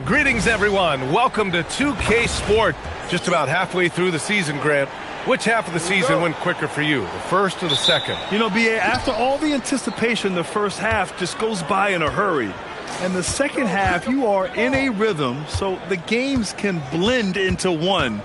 Greetings, everyone. Welcome to 2K Sport. Just about halfway through the season, Grant. Which half of the season went quicker for you, the first or the second? You know, B.A., after all the anticipation, the first half just goes by in a hurry. And the second half, you are in a rhythm, so the games can blend into one.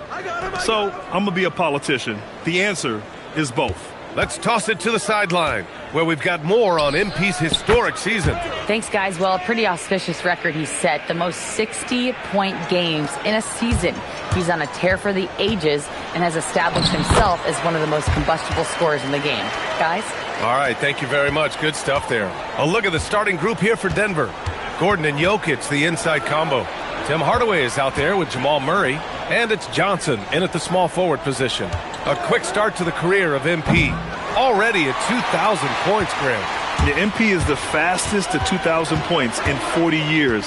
So I'm going to be a politician. The answer is both. Let's toss it to the sideline, where we've got more on MP's historic season. Thanks, guys. Well, a pretty auspicious record he set. The most 60-point games in a season. He's on a tear for the ages and has established himself as one of the most combustible scorers in the game. Guys? All right, thank you very much. Good stuff there. A look at the starting group here for Denver. Gordon and Jokic, the inside combo. Tim Hardaway is out there with Jamal Murray. And it's Johnson in at the small forward position. A quick start to the career of MP. Already at 2,000 points, Graham. The MP is the fastest to 2,000 points in 40 years.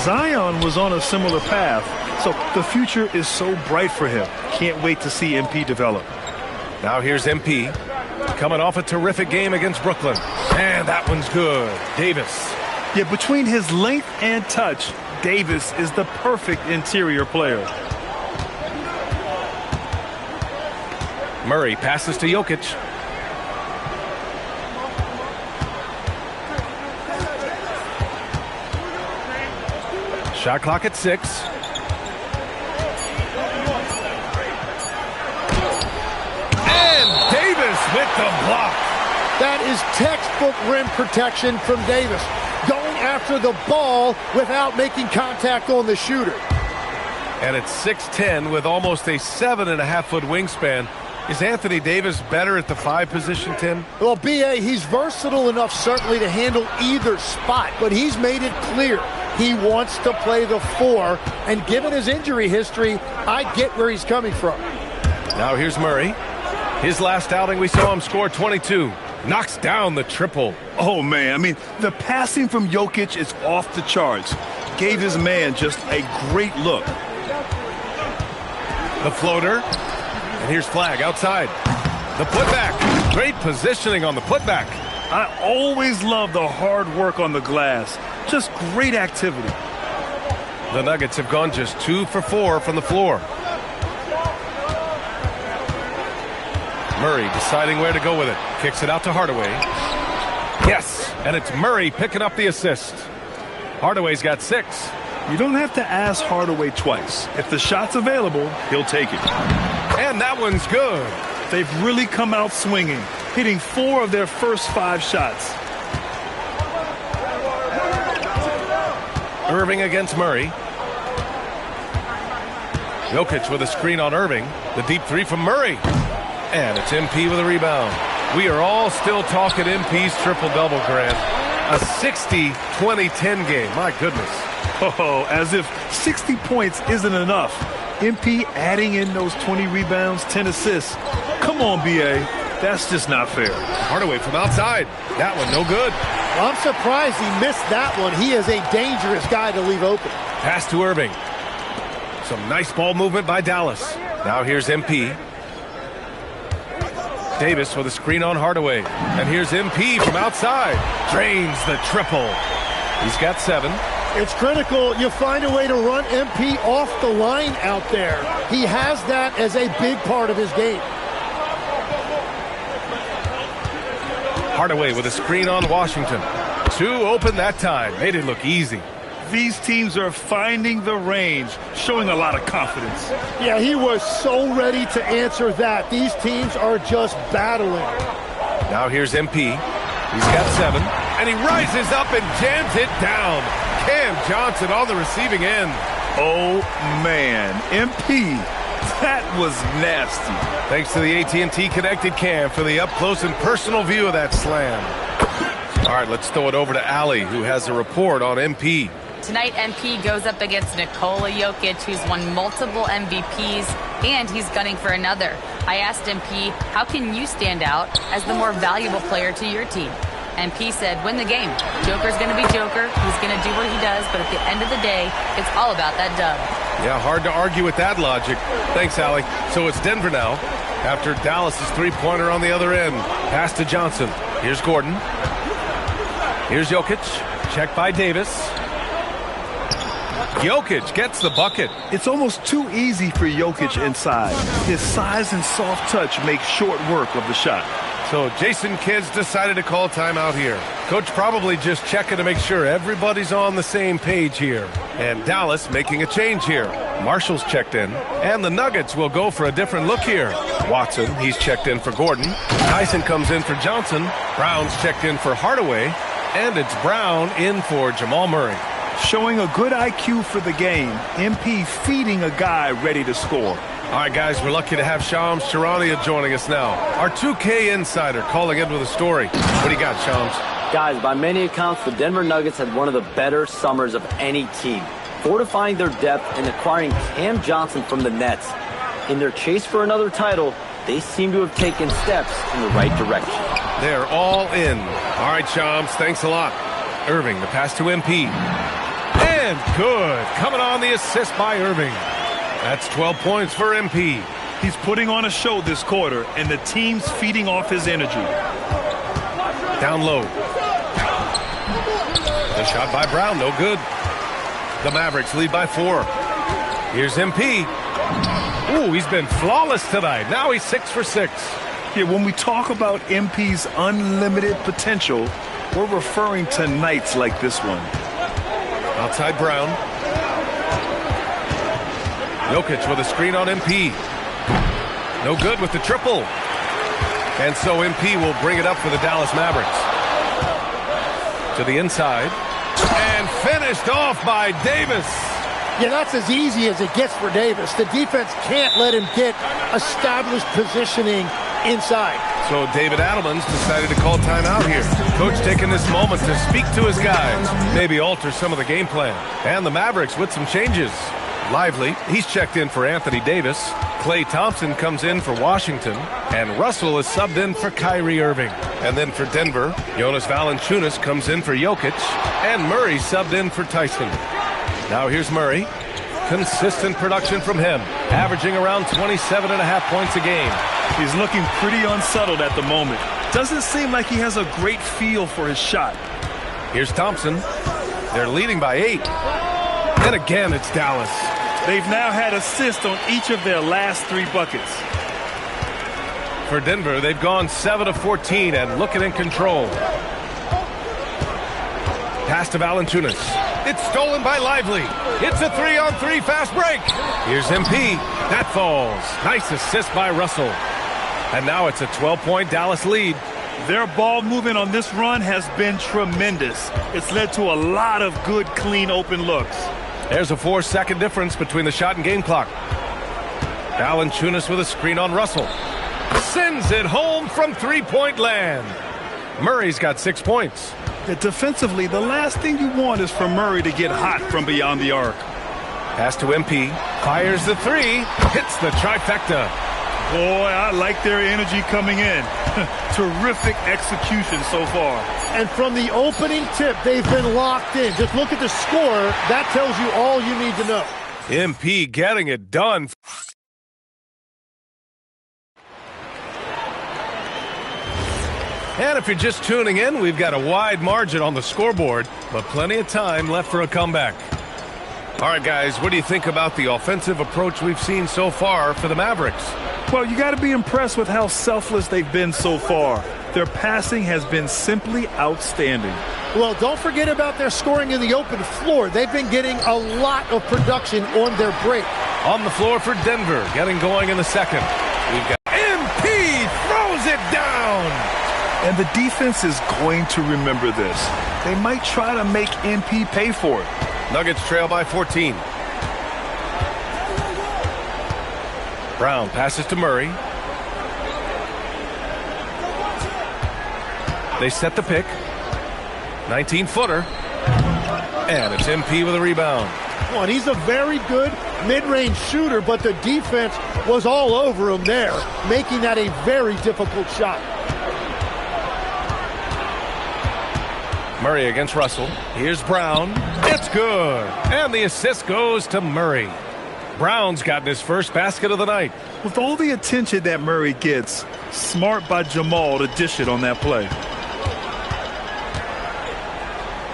Zion was on a similar path, so the future is so bright for him. Can't wait to see MP develop. Now here's MP, coming off a terrific game against Brooklyn. And that one's good. Davis. Yeah, between his length and touch, Davis is the perfect interior player. Murray passes to Jokic. Shot clock at 6. And Davis with the block. That is textbook rim protection from Davis. Going after the ball without making contact on the shooter. And it's 6'10" with almost a 7.5-foot wingspan. Is Anthony Davis better at the 5 position, Tim? Well, B.A., he's versatile enough certainly to handle either spot, but he's made it clear he wants to play the 4, and given his injury history, I get where he's coming from. Now here's Murray. His last outing, we saw him score 22. Knocks down the triple. Oh, man, I mean, the passing from Jokic is off the charts. Gave his man just a great look. The floater. And here's Flag outside. The putback. Great positioning on the putback. I always love the hard work on the glass. Just great activity. The Nuggets have gone just 2 for 4 from the floor. Murray deciding where to go with it. Kicks it out to Hardaway. Yes, and it's Murray picking up the assist. Hardaway's got 6. You don't have to ask Hardaway twice. If the shot's available, he'll take it. And that one's good. They've really come out swinging, hitting 4 of their first 5 shots. Irving against Murray. Jokic with a screen on Irving. The deep 3 from Murray. And it's MP with a rebound. We are all still talking MP's triple-double, Grant. A 60-20-10 game. My goodness. Oh, as if 60 points isn't enough. MP adding in those 20 rebounds, 10 assists. Come on, B.A. That's just not fair. Hardaway from outside. That one no good. I'm surprised he missed that one. He is a dangerous guy to leave open. Pass to Irving. Some nice ball movement by Dallas. Now here's MP. Davis with a screen on Hardaway. And here's MP from outside. Drains the triple. He's got 7. It's critical you find a way to run MP off the line out there. He has that as a big part of his game. Hardaway with a screen on Washington. 2 open that time. Made it look easy. These teams are finding the range, showing a lot of confidence. Yeah, he was so ready to answer that. These teams are just battling. Now here's MP. He's got 7. And he rises up and jams it down. Cam Johnson on the receiving end. Oh, man. MP, that was nasty. Thanks to the AT&T Connected Cam for the up-close and personal view of that slam. All right, let's throw it over to Allie, who has a report on MP. Tonight, MP goes up against Nikola Jokic, who's won multiple MVPs, and he's gunning for another. I asked MP, how can you stand out as the more valuable player to your team? MP said, win the game. Joker's going to be Joker. He's going to do what he does, but at the end of the day, it's all about that dub. Yeah, hard to argue with that logic. Thanks, Allie. So it's Denver now, after Dallas's 3-pointer on the other end. Pass to Johnson. Here's Gordon. Here's Jokic. Check by Davis. Jokic gets the bucket. It's almost too easy for Jokic inside. His size and soft touch make short work of the shot. So Jason Kidd's decided to call timeout here. Coach probably just checking to make sure everybody's on the same page here. And Dallas making a change here. Marshall's checked in. And the Nuggets will go for a different look here. Watson, he's checked in for Gordon. Tyson comes in for Johnson. Brown's checked in for Hardaway. And it's Brown in for Jamal Murray. Showing a good IQ for the game. MP feeding a guy ready to score. All right, guys, we're lucky to have Shams Charania joining us now. Our 2K insider calling in with a story. What do you got, Shams? Guys, by many accounts, the Denver Nuggets had one of the better summers of any team, fortifying their depth and acquiring Cam Johnson from the Nets. In their chase for another title, they seem to have taken steps in the right direction. They're all in. All right, Shams, thanks a lot. Irving, the pass to MP. And good. Coming on the assist by Irving. That's 12 points for MP. He's putting on a show this quarter, and the team's feeding off his energy. Down low. The shot by Brown, no good. The Mavericks lead by 4. Here's MP. Ooh, he's been flawless tonight. Now he's 6 for 6. Yeah, when we talk about MP's unlimited potential, we're referring to nights like this one. Outside Brown. Jokic with a screen on MP. No good with the triple. And so MP will bring it up for the Dallas Mavericks. To the inside. And finished off by Davis. Yeah, that's as easy as it gets for Davis. The defense can't let him get established positioning inside. So David Adelman's decided to call timeout here. Coach taking this moment to speak to his guys, maybe alter some of the game plan. And the Mavericks with some changes. Lively, he's checked in for Anthony Davis. Klay Thompson comes in for Washington. And Russell is subbed in for Kyrie Irving. And then for Denver, Jonas Valanciunas comes in for Jokic. And Murray subbed in for Tyson. Now here's Murray. Consistent production from him, averaging around 27.5 points a game. He's looking pretty unsettled at the moment. Doesn't seem like he has a great feel for his shot. Here's Thompson. They're leading by 8. And again, it's Dallas. They've now had assists on each of their last 3 buckets. For Denver, they've gone 7 of 14 and looking in control. Pass to Valanciunas. It's stolen by Lively. It's a 3-on-3 fast break. Here's MP. That falls. Nice assist by Russell. And now it's a 12-point Dallas lead. Their ball movement on this run has been tremendous. It's led to a lot of good, clean, open looks. There's a 4-second difference between the shot and game clock. Valanciunas with a screen on Russell. Sends it home from three-point land. Murray's got 6 points. Defensively, the last thing you want is for Murray to get hot from beyond the arc. Pass to MP. Fires the 3. Hits the trifecta. Boy, I like their energy coming in. Terrific execution so far. And from the opening tip, they've been locked in. Just look at the score. That tells you all you need to know. MP getting it done. And if you're just tuning in, we've got a wide margin on the scoreboard, but plenty of time left for a comeback. All right, guys, what do you think about the offensive approach we've seen so far for the Mavericks? Well, you got to be impressed with how selfless they've been so far. Their passing has been simply outstanding. Well, don't forget about their scoring in the open floor. They've been getting a lot of production on their break. On the floor for Denver, getting going in the second. We've got MP throws it down. And the defense is going to remember this. They might try to make MP pay for it. Nuggets trail by 14. Brown passes to Murray. They set the pick. 19-footer. And it's MP with a rebound. Well, and he's a very good mid-range shooter, but the defense was all over him there, making that a very difficult shot. Murray against Russell. Here's Brown. It's good. And the assist goes to Murray. Brown's gotten his first basket of the night. With all the attention that Murray gets, smart by Jamal to dish it on that play.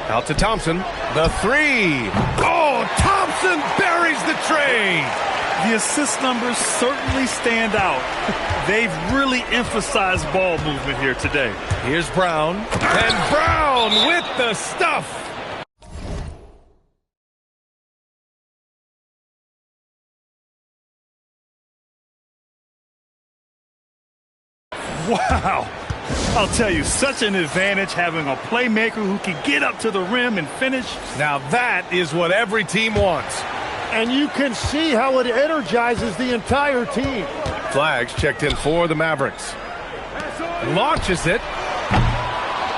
Out to Thompson. The 3. Oh, Thompson buries the tray. The assist numbers certainly stand out. They've really emphasized ball movement here today. Here's Brown. And Brown with the stuff. Wow. I'll tell you, such an advantage having a playmaker who can get up to the rim and finish. Now that is what every team wants. And you can see how it energizes the entire team. Flags checked in for the Mavericks. Launches it.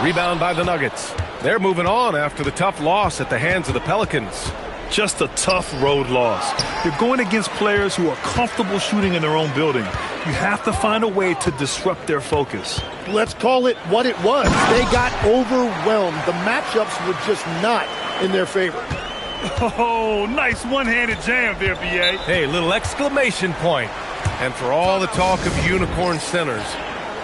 Rebound by the Nuggets. They're moving on after the tough loss at the hands of the Pelicans. Just a tough road loss. You're going against players who are comfortable shooting in their own building. You have to find a way to disrupt their focus. Let's call it what it was. They got overwhelmed. The matchups were just not in their favor. Oh, nice one-handed jam there, B.A. Hey, little exclamation point. And for all the talk of unicorn centers,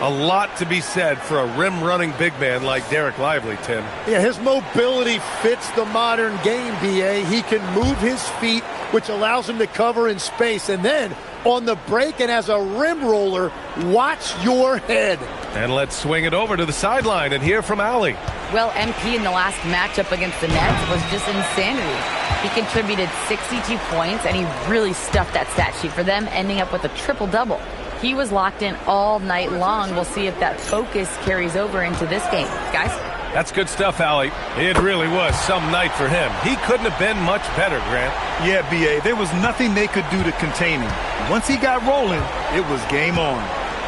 a lot to be said for a rim-running big man like Derek Lively, Tim. Yeah, his mobility fits the modern game, B.A. He can move his feet, which allows him to cover in space. And then on the break and as a rim roller, watch your head. And let's swing it over to the sideline and hear from Allie. Well, MP in the last matchup against the Nets was just insanity. He contributed 62 points, and he really stuffed that stat sheet for them, ending up with a triple-double. He was locked in all night long. We'll see if that focus carries over into this game. Guys? That's good stuff, Allie. It really was some night for him. He couldn't have been much better, Grant. Yeah, B.A., there was nothing they could do to contain him. Once he got rolling, it was game on.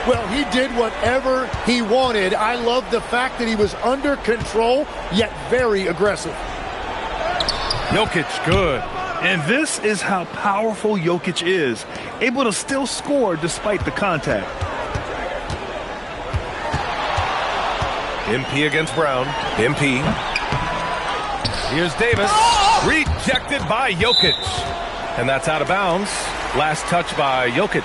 Well, he did whatever he wanted. I love the fact that he was under control, yet very aggressive. Jokic, good. And this is how powerful Jokic is, able to still score despite the contact. MP against Brown. MP. Here's Davis. Rejected by Jokic. And that's out of bounds. Last touch by Jokic.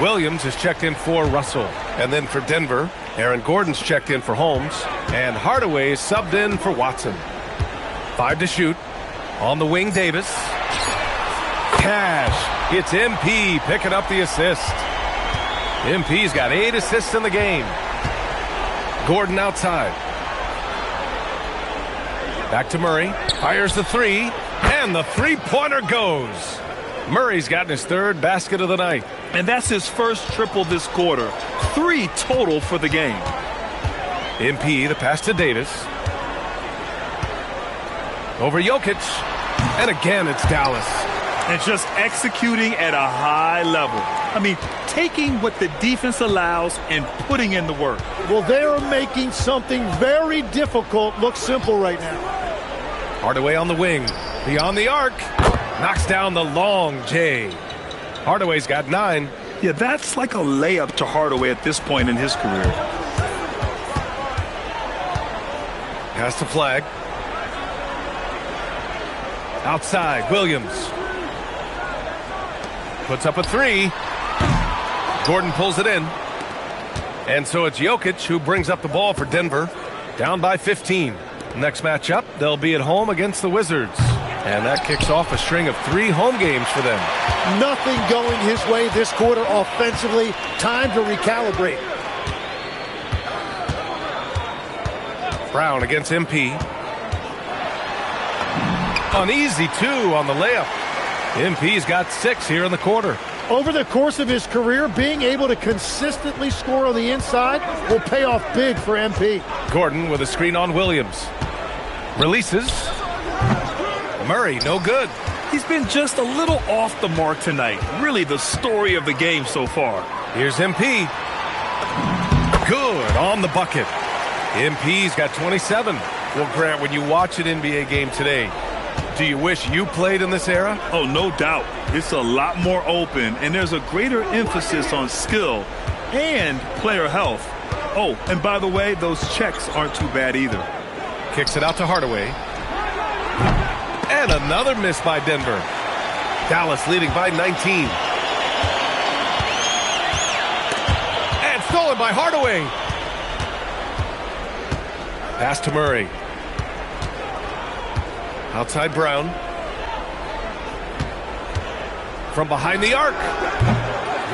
Williams is checked in for Russell. And then for Denver, Aaron Gordon's checked in for Holmes. And Hardaway is subbed in for Watson. 5 to shoot. On the wing, Davis. Cash. It's MP picking up the assist. MP's got 8 assists in the game. Gordon outside. Back to Murray. Fires the three. And the three-pointer goes. Murray's gotten his 3rd basket of the night. And that's his first triple this quarter. 3 total for the game. MP, the pass to Davis. Over Jokic. And again, it's Dallas. And just executing at a high level. I mean, taking what the defense allows and putting in the work. Well, they're making something very difficult look simple right now. Hardaway on the wing. Beyond the arc. Knocks down the long J. Hardaway's got 9. Yeah, that's like a layup to Hardaway at this point in his career. Pass to Flag. Outside, Williams. Puts up a 3. Gordon pulls it in. And so it's Jokic who brings up the ball for Denver. Down by 15. Next matchup, they'll be at home against the Wizards. And that kicks off a string of 3 home games for them. Nothing going his way this quarter offensively. Time to recalibrate. Brown against MP. An easy 2 on the layup. MP's got 6 here in the quarter. Over the course of his career, being able to consistently score on the inside will pay off big for MP. Gordon with a screen on Williams. Releases. Murray, no good. He's been just a little off the mark tonight. Really the story of the game so far. Here's MP. Good on the bucket. MP's got 27. Well, Grant, when you watch an NBA game today, do you wish you played in this era? Oh, no doubt. It's a lot more open, and there's a greater emphasis on skill and player health. Oh, and by the way, those checks aren't too bad either. Kicks it out to Hardaway. And another miss by Denver. Dallas leading by 19. And stolen by Hardaway. Pass to Murray. Outside Brown. From behind the arc.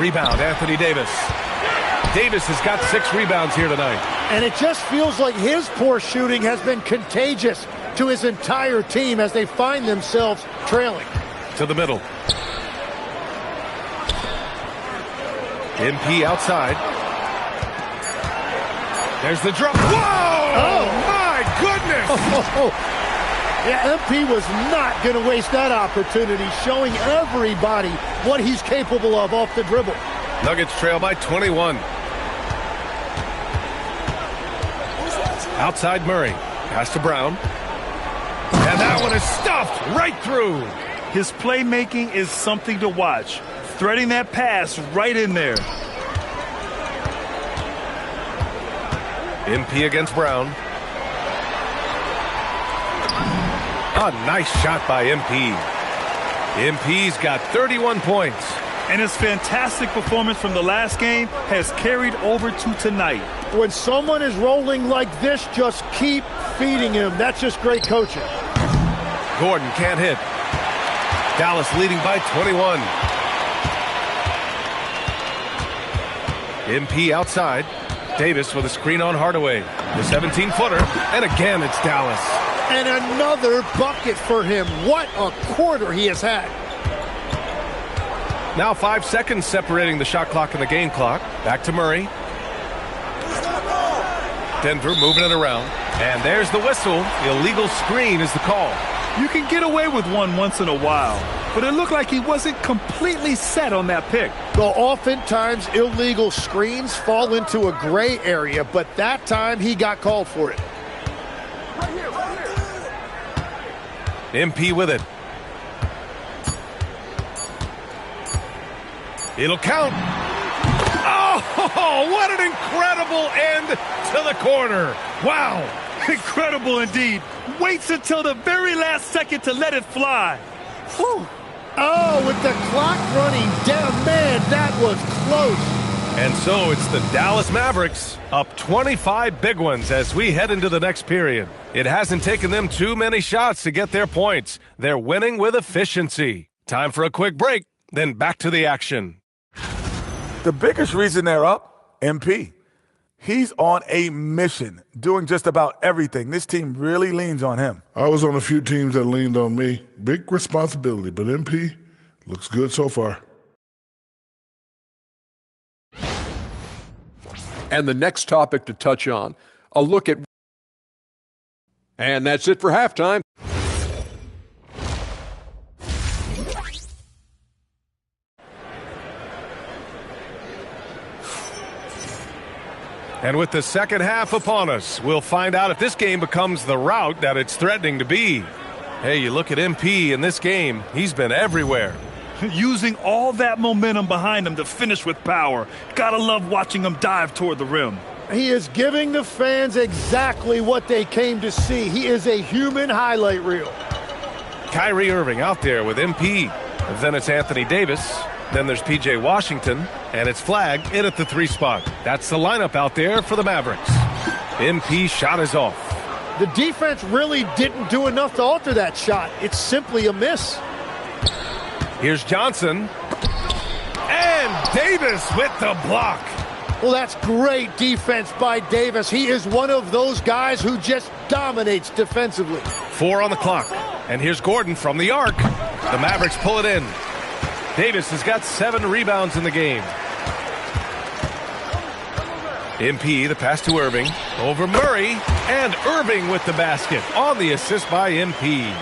Rebound, Anthony Davis. Davis has got 6 rebounds here tonight. And it just feels like his poor shooting has been contagious to his entire team as they find themselves trailing. To the middle. MP outside. There's the drop. Whoa! Oh, my goodness! Yeah, MP was not going to waste that opportunity, showing everybody what he's capable of off the dribble. Nuggets trail by 21. Outside Murray. Pass to Brown. And that one is stuffed right through. His playmaking is something to watch. Threading that pass right in there. MP against Brown. A nice shot by MP. MP's got 31 points. And his fantastic performance from the last game has carried over to tonight. When someone is rolling like this, just keep feeding him. That's just great coaching. Gordon can't hit. Dallas leading by 21. MP outside. Davis with a screen on Hardaway. The 17-footer. And again, it's Dallas. And another bucket for him. What a quarter he has had. Now 5 seconds separating the shot clock and the game clock. Back to Murray. Denver moving it around. And there's the whistle. Illegal screen is the call. You can get away with one once in a while, but it looked like he wasn't completely set on that pick. Well, oftentimes illegal screens fall into a gray area, but that time he got called for it. MP with it. It'll count. Oh, what an incredible end to the quarter. Wow. Incredible indeed. Waits until the very last second to let it fly. Whew. Oh, with the clock running down, man, that was close. And so it's the Dallas Mavericks up 25 big ones as we head into the next period. It hasn't taken them too many shots to get their points. They're winning with efficiency. Time for a quick break, then back to the action. The biggest reason they're up, MP. He's on a mission, doing just about everything. This team really leans on him. I was on a few teams that leaned on me. Big responsibility, but MP looks good so far. And the next topic to touch on, a look at... And that's it for halftime. And with the second half upon us, we'll find out if this game becomes the rout that it's threatening to be. Hey, you look at MP in this game, he's been everywhere. Using all that momentum behind him to finish with power. Gotta love watching him dive toward the rim. He is giving the fans exactly what they came to see. He is a human highlight reel. Kyrie Irving out there with MP. And then it's Anthony Davis. Then there's P.J. Washington, and it's Flagg in at the 3 spot. That's the lineup out there for the Mavericks. MP shot is off. The defense really didn't do enough to alter that shot. It's simply a miss. Here's Johnson. And Davis with the block. Well, that's great defense by Davis. He is one of those guys who just dominates defensively. 4 on the clock. And here's Gordon from the arc. The Mavericks pull it in. Davis has got 7 rebounds in the game. MP, the pass to Irving. Over Murray. And Irving with the basket on the assist by MP.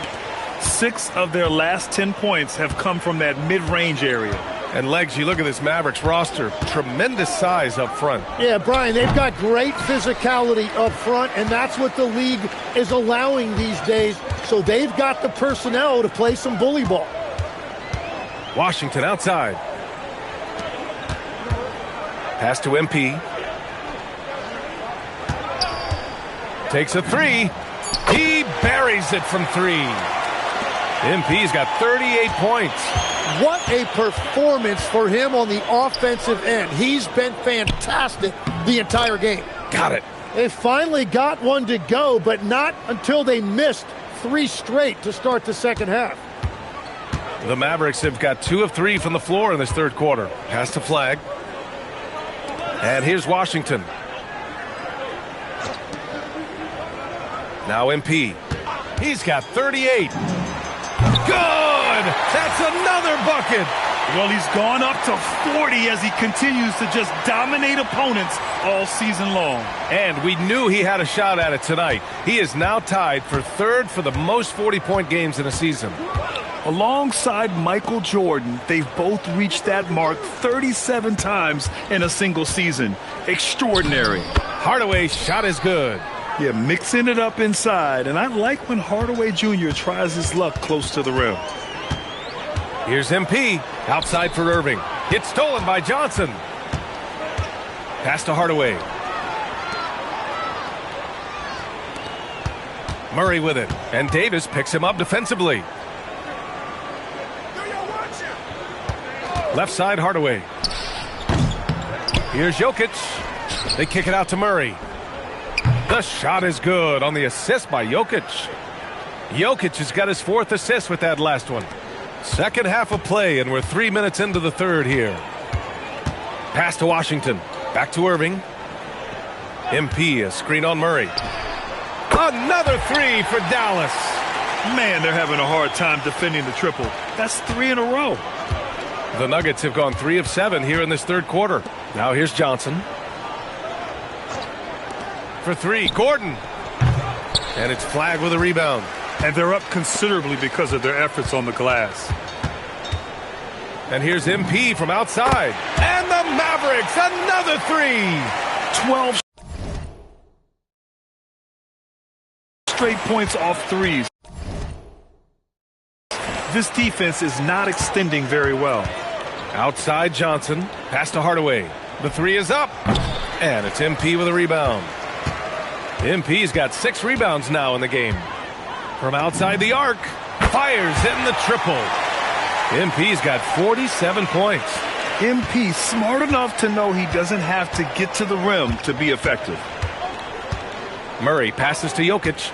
6 of their last 10 points have come from that mid-range area. And Legs, you look at this Mavericks roster, tremendous size up front. Yeah, Brian, they've got great physicality up front, and that's what the league is allowing these days. So they've got the personnel to play some bully ball. Washington outside. Pass to MP. Takes a 3. He buries it from 3. MP's got 38 points. What a performance for him on the offensive end. He's been fantastic the entire game. Got it. They finally got one to go, but not until they missed 3 straight to start the second half. The Mavericks have got 2 of 3 from the floor in this third quarter. Pass to Flagg. And here's Washington. Now MP. He's got 38. Good! That's another bucket! Well, he's gone up to 40 as he continues to just dominate opponents all season long. And we knew he had a shot at it tonight. He is now tied for 3rd for the most 40-point games in a season. Alongside Michael Jordan, they've both reached that mark 37 times in a single season. Extraordinary. Hardaway's shot is good. Yeah, mixing it up inside, and I like when Hardaway Jr. tries his luck close to the rim. Here's MP, outside for Irving. It's stolen by Johnson. Pass to Hardaway. Murray with it, and Davis picks him up defensively. Left side, Hardaway. Here's Jokic. They kick it out to Murray. The shot is good on the assist by Jokic. Jokic has got his 4th assist with that last one. Second half of play, and we're 3 minutes into the third here. Pass to Washington. Back to Irving. MP, a screen on Murray. Another three for Dallas. Man, they're having a hard time defending the triple. That's 3 in a row. The Nuggets have gone 3 of 7 here in this third quarter. Now here's Johnson. For 3, Gordon. And it's flagged with a rebound. And they're up considerably because of their efforts on the glass. And here's MP from outside. And the Mavericks, another 3. 12 straight points off threes. This defense is not extending very well. Outside Johnson, pass to Hardaway. The 3 is up. And it's MP with a rebound. MP's got 6 rebounds now in the game. From outside the arc, fires hitting the triple. MP's got 47 points. MP smart enough to know he doesn't have to get to the rim to be effective. Murray passes to Jokic.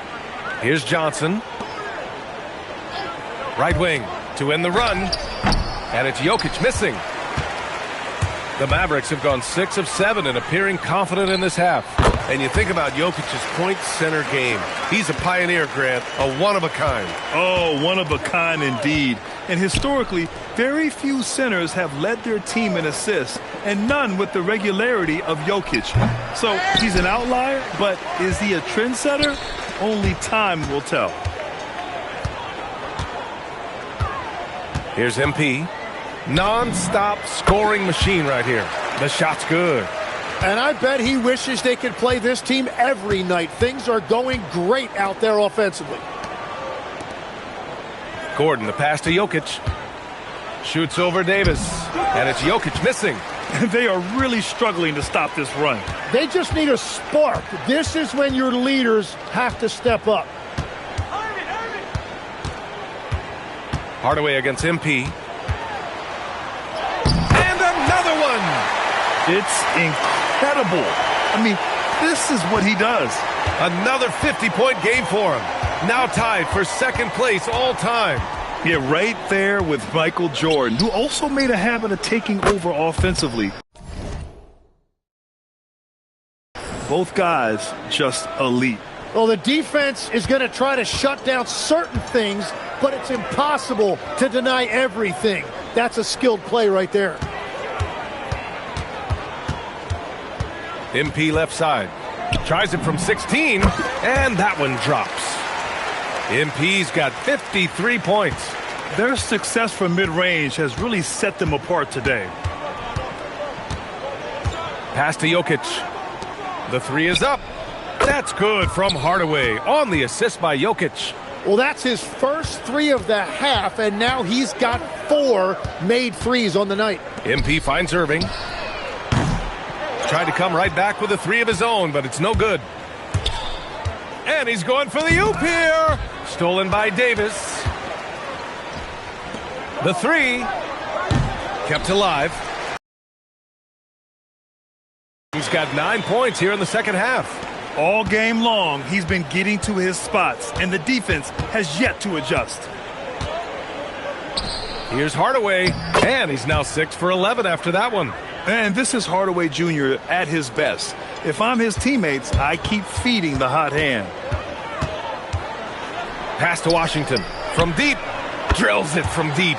Here's Johnson. Right wing to end the run. And it's Jokic missing. The Mavericks have gone 6 of 7 and appearing confident in this half. And you think about Jokic's point center game. He's a pioneer, Grant, a one-of-a-kind. Oh, one-of-a-kind indeed. And historically, very few centers have led their team in assists, and none with the regularity of Jokic. So he's an outlier, but is he a trendsetter? Only time will tell. Here's MP. Non-stop scoring machine right here. The shot's good. And I bet he wishes they could play this team every night. Things are going great out there offensively. Gordon, the pass to Jokic. Shoots over Davis. And it's Jokic missing. They are really struggling to stop this run. They just need a spark. This is when your leaders have to step up. Hardaway against MP. And another one. It's incredible. I mean, this is what he does. Another 50-point game for him. Now tied for second place all time. Yeah, right there with Michael Jordan, who also made a habit of taking over offensively. Both guys just elite. Well, the defense is going to try to shut down certain things, but it's impossible to deny everything. That's a skilled play right there. MP left side. Tries it from 16, and that one drops. MP's got 53 points. Their success from mid-range has really set them apart today. Pass to Jokic. The 3 is up. That's good from Hardaway on the assist by Jokic. Well, that's his first 3 of the half, and now he's got 4 made threes on the night. MP finds Irving. Tried to come right back with a 3 of his own, but it's no good. And he's going for the oop here. Stolen by Davis. The 3 kept alive. He's got 9 points here in the second half. All game long, he's been getting to his spots, and the defense has yet to adjust. Here's Hardaway, and he's now 6 for 11 after that one. And this is Hardaway Jr. at his best. If I'm his teammates, I keep feeding the hot hand. Pass to Washington. From deep. Drills it from deep.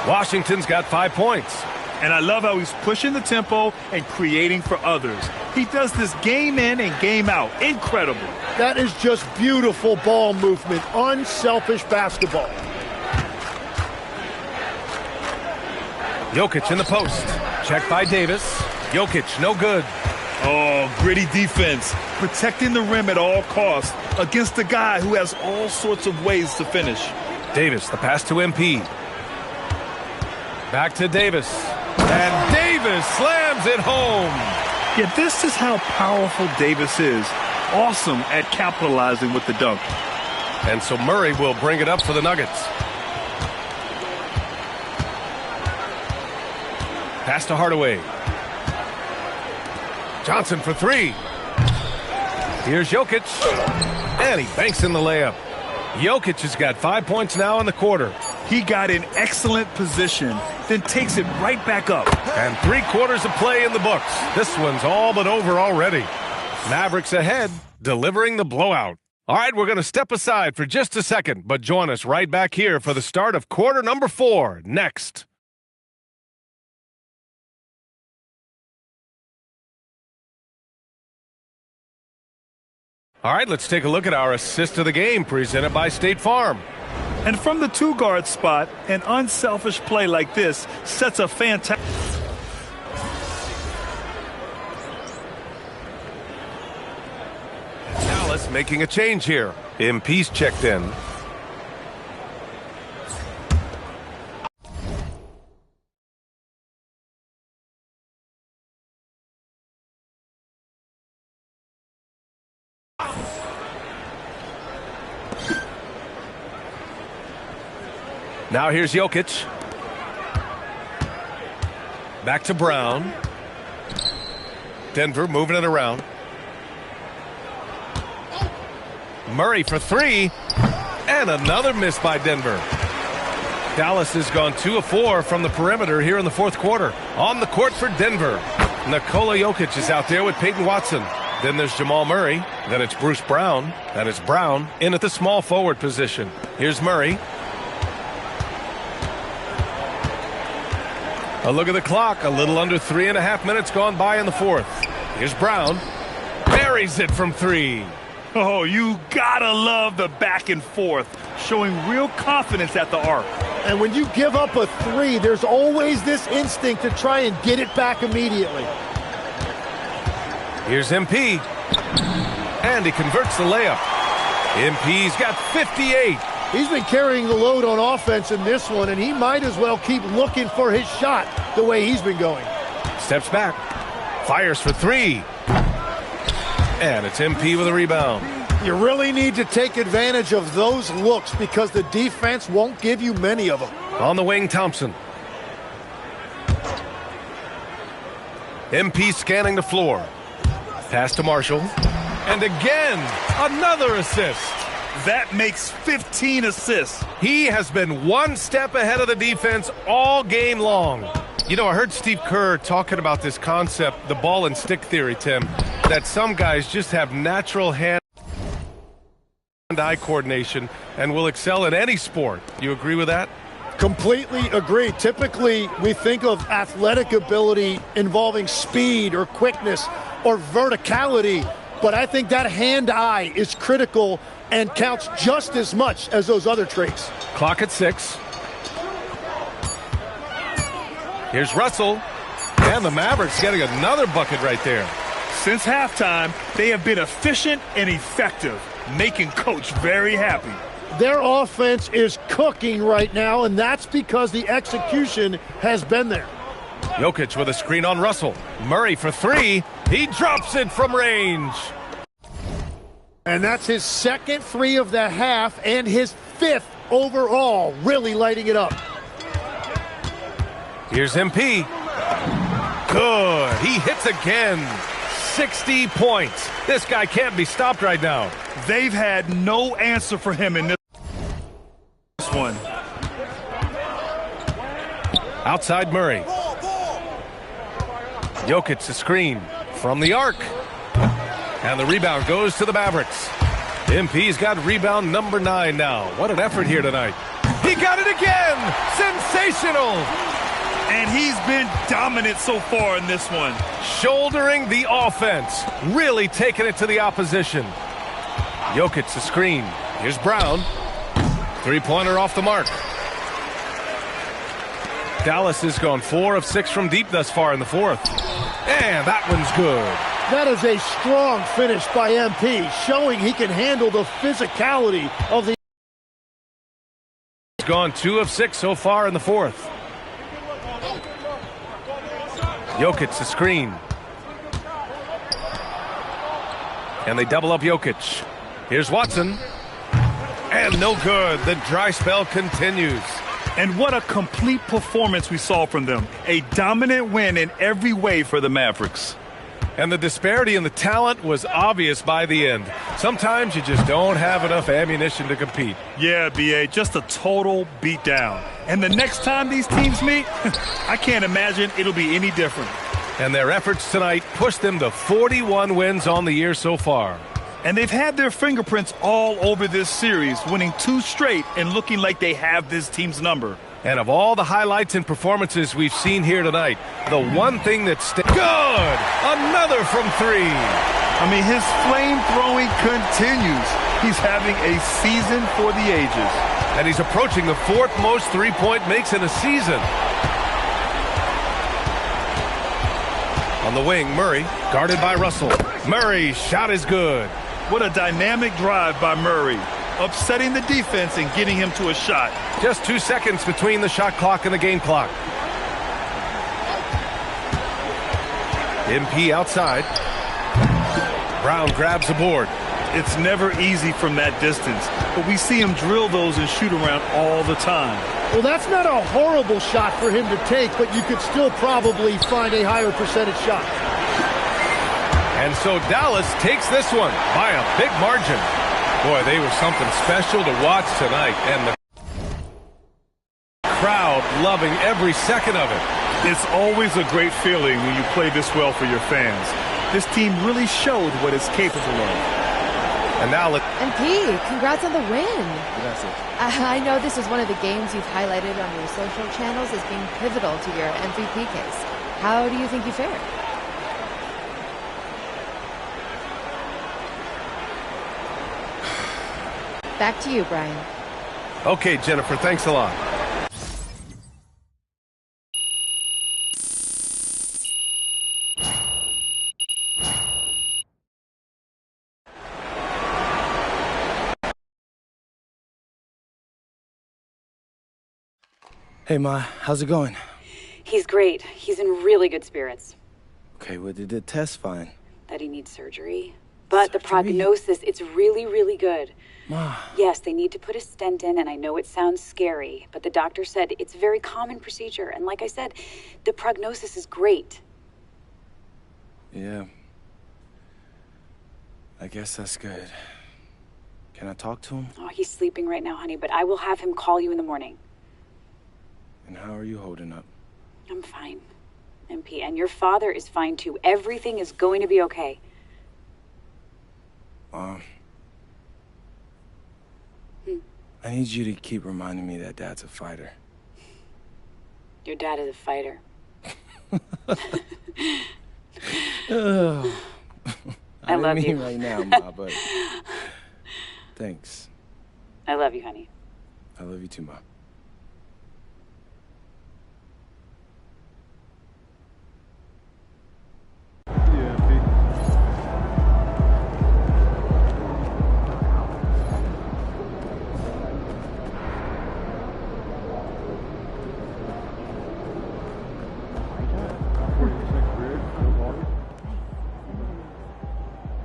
Washington's got 5 points. And I love how he's pushing the tempo and creating for others. He does this game in and game out. Incredible. That is just beautiful ball movement. Unselfish basketball. Jokic in the post. Checked by Davis. Jokic, no good. Oh, gritty defense. Protecting the rim at all costs against a guy who has all sorts of ways to finish. Davis, the pass to MP. Back to Davis. And Davis slams it home. Yeah, this is how powerful Davis is. Awesome at capitalizing with the dunk. And so Murray will bring it up for the Nuggets. Pass to Hardaway. Johnson for 3. Here's Jokic. And he banks in the layup. Jokic has got 5 points now in the quarter. He got in excellent position, then takes it right back up. And 3 quarters of play in the books. This one's all but over already. Mavericks ahead, delivering the blowout. All right, we're going to step aside for just a second, but join us right back here for the start of quarter number 4 next. All right, let's take a look at our assist of the game presented by State Farm. And from the 2-guard spot, an unselfish play like this sets a fantastic... Dallas making a change here. MP's checked in. Now here's Jokic. Back to Brown. Denver moving it around. Murray for 3. And another miss by Denver. Dallas has gone 2 of 4 from the perimeter here in the fourth quarter. On the court for Denver, Nikola Jokic is out there with Peyton Watson. Then there's Jamal Murray. Then it's Bruce Brown. Then it's Brown in at the small forward position. Here's Murray. A look at the clock. A little under 3.5 minutes gone by in the fourth. Here's Brown. Buries it from 3. Oh, you gotta love the back and forth, showing real confidence at the arc. And when you give up a 3, there's always this instinct to try and get it back immediately. Here's MP. And he converts the layup. MP's got 58. He's been carrying the load on offense in this one, and he might as well keep looking for his shot the way he's been going. Steps back. Fires for 3. And it's MP with a rebound. You really need to take advantage of those looks because the defense won't give you many of them. On the wing, Thompson. MP scanning the floor. Pass to Marshall. And again, another assist. That makes 15 assists. He has been one step ahead of the defense all game long. You know, I heard Steve Kerr talking about this concept, the ball and stick theory, Tim, that some guys just have natural hand-eye coordination and will excel in any sport. You agree with that? Completely agree. Typically, we think of athletic ability involving speed or quickness or verticality, but I think that hand-eye is critical and counts just as much as those other traits. Clock at 6. Here's Russell. And the Mavericks getting another bucket right there. Since halftime, they have been efficient and effective, making Coach very happy. Their offense is cooking right now, and that's because the execution has been there. Jokic with a screen on Russell. Murray for 3. He drops it from range. And that's his second 3 of the half and his 5th overall, really lighting it up. Here's MP. Good. He hits again. 60 points. This guy can't be stopped right now. They've had no answer for him in this one. Outside Murray. Jokic the screen from the arc. And the rebound goes to the Mavericks. MP's got rebound number 9 now. What an effort here tonight. He got it again. Sensational. And he's been dominant so far in this one. Shouldering the offense. Really taking it to the opposition. Jokic the screen. Here's Brown. 3-pointer off the mark. Dallas has gone 4 of 6 from deep thus far in the fourth. And that one's good. That is a strong finish by MP, showing he can handle the physicality of the... He's gone 2 of 6 so far in the fourth. Jokic the screen. And they double up Jokic. Here's Watson. And no good. The dry spell continues. And what a complete performance we saw from them. A dominant win in every way for the Mavericks. And the disparity in the talent was obvious by the end. Sometimes you just don't have enough ammunition to compete. Yeah, B.A., just a total beatdown. And the next time these teams meet, I can't imagine it'll be any different. And their efforts tonight pushed them to 41 wins on the year so far. And they've had their fingerprints all over this series, winning 2 straight and looking like they have this team's number. And of all the highlights and performances we've seen here tonight, the one thing that's good! Another from 3! I mean, his flame throwing continues. He's having a season for the ages. And he's approaching the 4th most three-point makes in a season. On the wing, Murray, guarded by Russell. Murray's shot is good. What a dynamic drive by Murray, upsetting the defense and getting him to a shot. Just 2 seconds between the shot clock and the game clock. MP outside. Brown grabs the board. It's never easy from that distance, but we see him drill those and shoot around all the time. Well, that's not a horrible shot for him to take, but you could still probably find a higher percentage shot. And so Dallas takes this one by a big margin. Boy, they were something special to watch tonight, and the crowd loving every second of it. It's always a great feeling when you play this well for your fans. This team really showed what it's capable of. And now MP, congrats on the win. I know this is one of the games you've highlighted on your social channels as being pivotal to your MVP case. How do you think you fared? Back to you, Brian. Okay, Jennifer, thanks a lot. Hey, Ma, how's it going? He's great. He's in really good spirits. Okay, well, they did test fine. That he needs surgery. But the prognosis, it's really, really good. Ma. Yes, they need to put a stent in, and I know it sounds scary, but the doctor said it's a very common procedure. And like I said, the prognosis is great. Yeah. I guess that's good. Can I talk to him? Oh, he's sleeping right now, honey, but I will have him call you in the morning. And how are you holding up? I'm fine, MP, and your father is fine too. Everything is going to be okay. Mom. I need you to keep reminding me that Dad's a fighter. Your dad is a fighter. I love you. Right now, Ma, but thanks. I love you, honey. I love you too, Ma.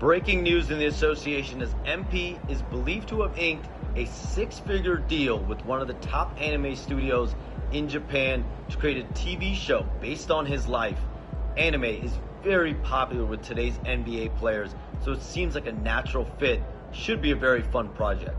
Breaking news in the association is MP is believed to have inked a 6-figure deal with one of the top anime studios in Japan to create a TV show based on his life. Anime is very popular with today's NBA players, so it seems like a natural fit. Should be a very fun project.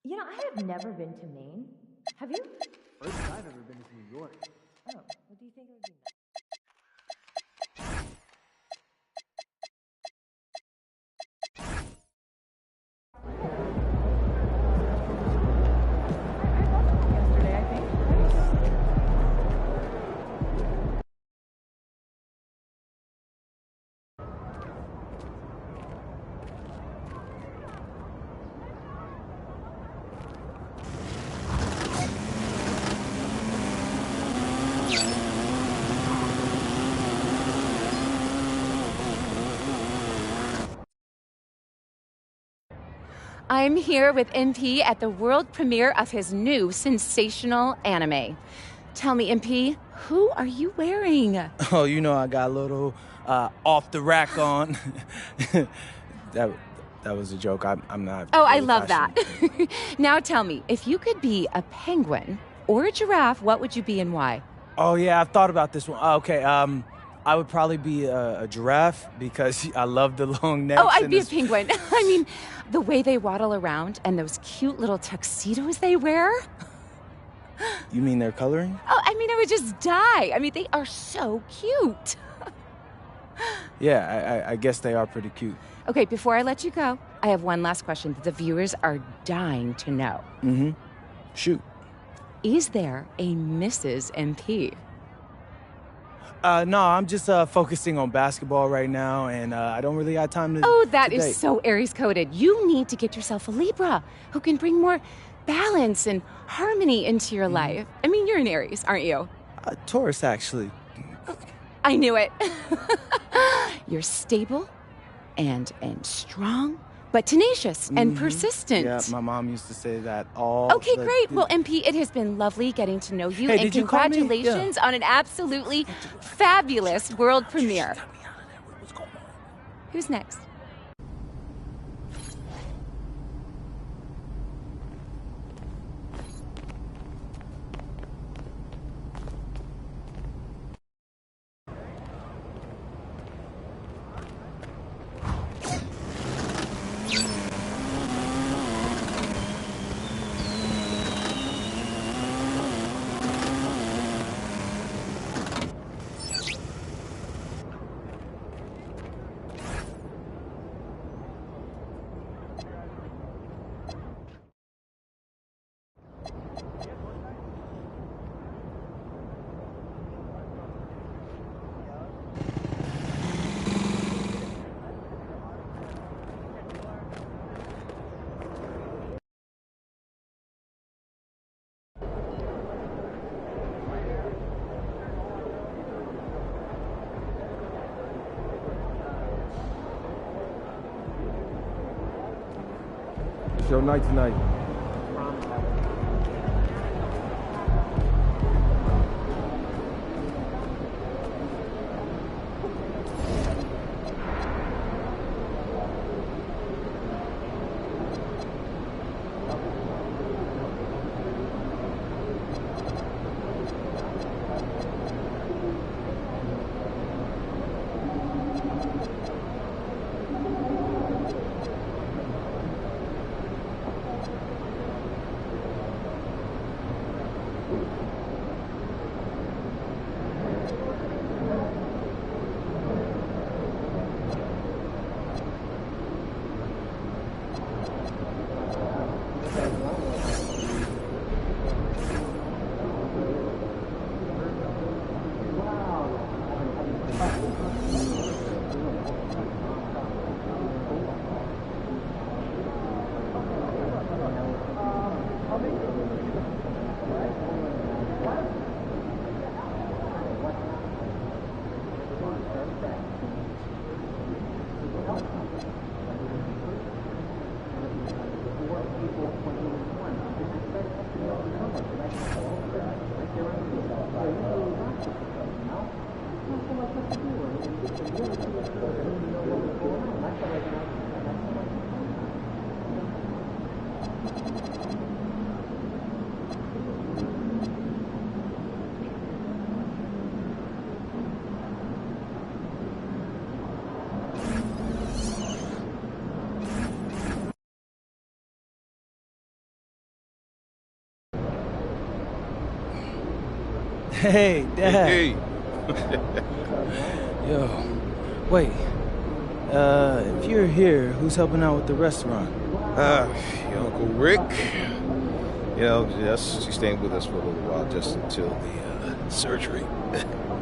You know, I have never been to Maine. Have you? First I've ever York. Oh, what do you think it would be? I'm here with MP at the world premiere of his new sensational anime. Tell me, MP, who are you wearing? Oh, you know I got a little off the rack on. that was a joke. I'm not. Oh, really I love fashionable. that. Now tell me, if you could be a penguin or a giraffe, what would you be and why? Oh yeah, I've thought about this one. Okay, I would probably be a giraffe because I love the long necks. Oh, I'd be a penguin. I mean, the way they waddle around and those cute little tuxedos they wear. You mean they're coloring? Oh, I mean, I would just die. I mean, they are so cute. Yeah, I guess they are pretty cute. Okay, before I let you go, I have one last question that the viewers are dying to know. Mm-hmm. Shoot. Is there a Mrs. MP? No, I'm just focusing on basketball right now, and I don't really have time to. Oh, that to is date. so Aries-coded. You need to get yourself a Libra who can bring more balance and harmony into your life. I mean, you're an Aries, aren't you? Taurus, actually. I knew it. You're stable and strong, but tenacious and persistent. Yeah, my mom used to say that all. Okay, great. Well, MP, it has been lovely getting to know you, Hey, and did you call me? congratulations on an absolutely fabulous world premiere. Who's next? Show night tonight. Hey, Dad. Hey. Yo, wait. If you're here, who's helping out with the restaurant? Your Uncle Rick. You know, she's staying with us for a little while, just until the surgery.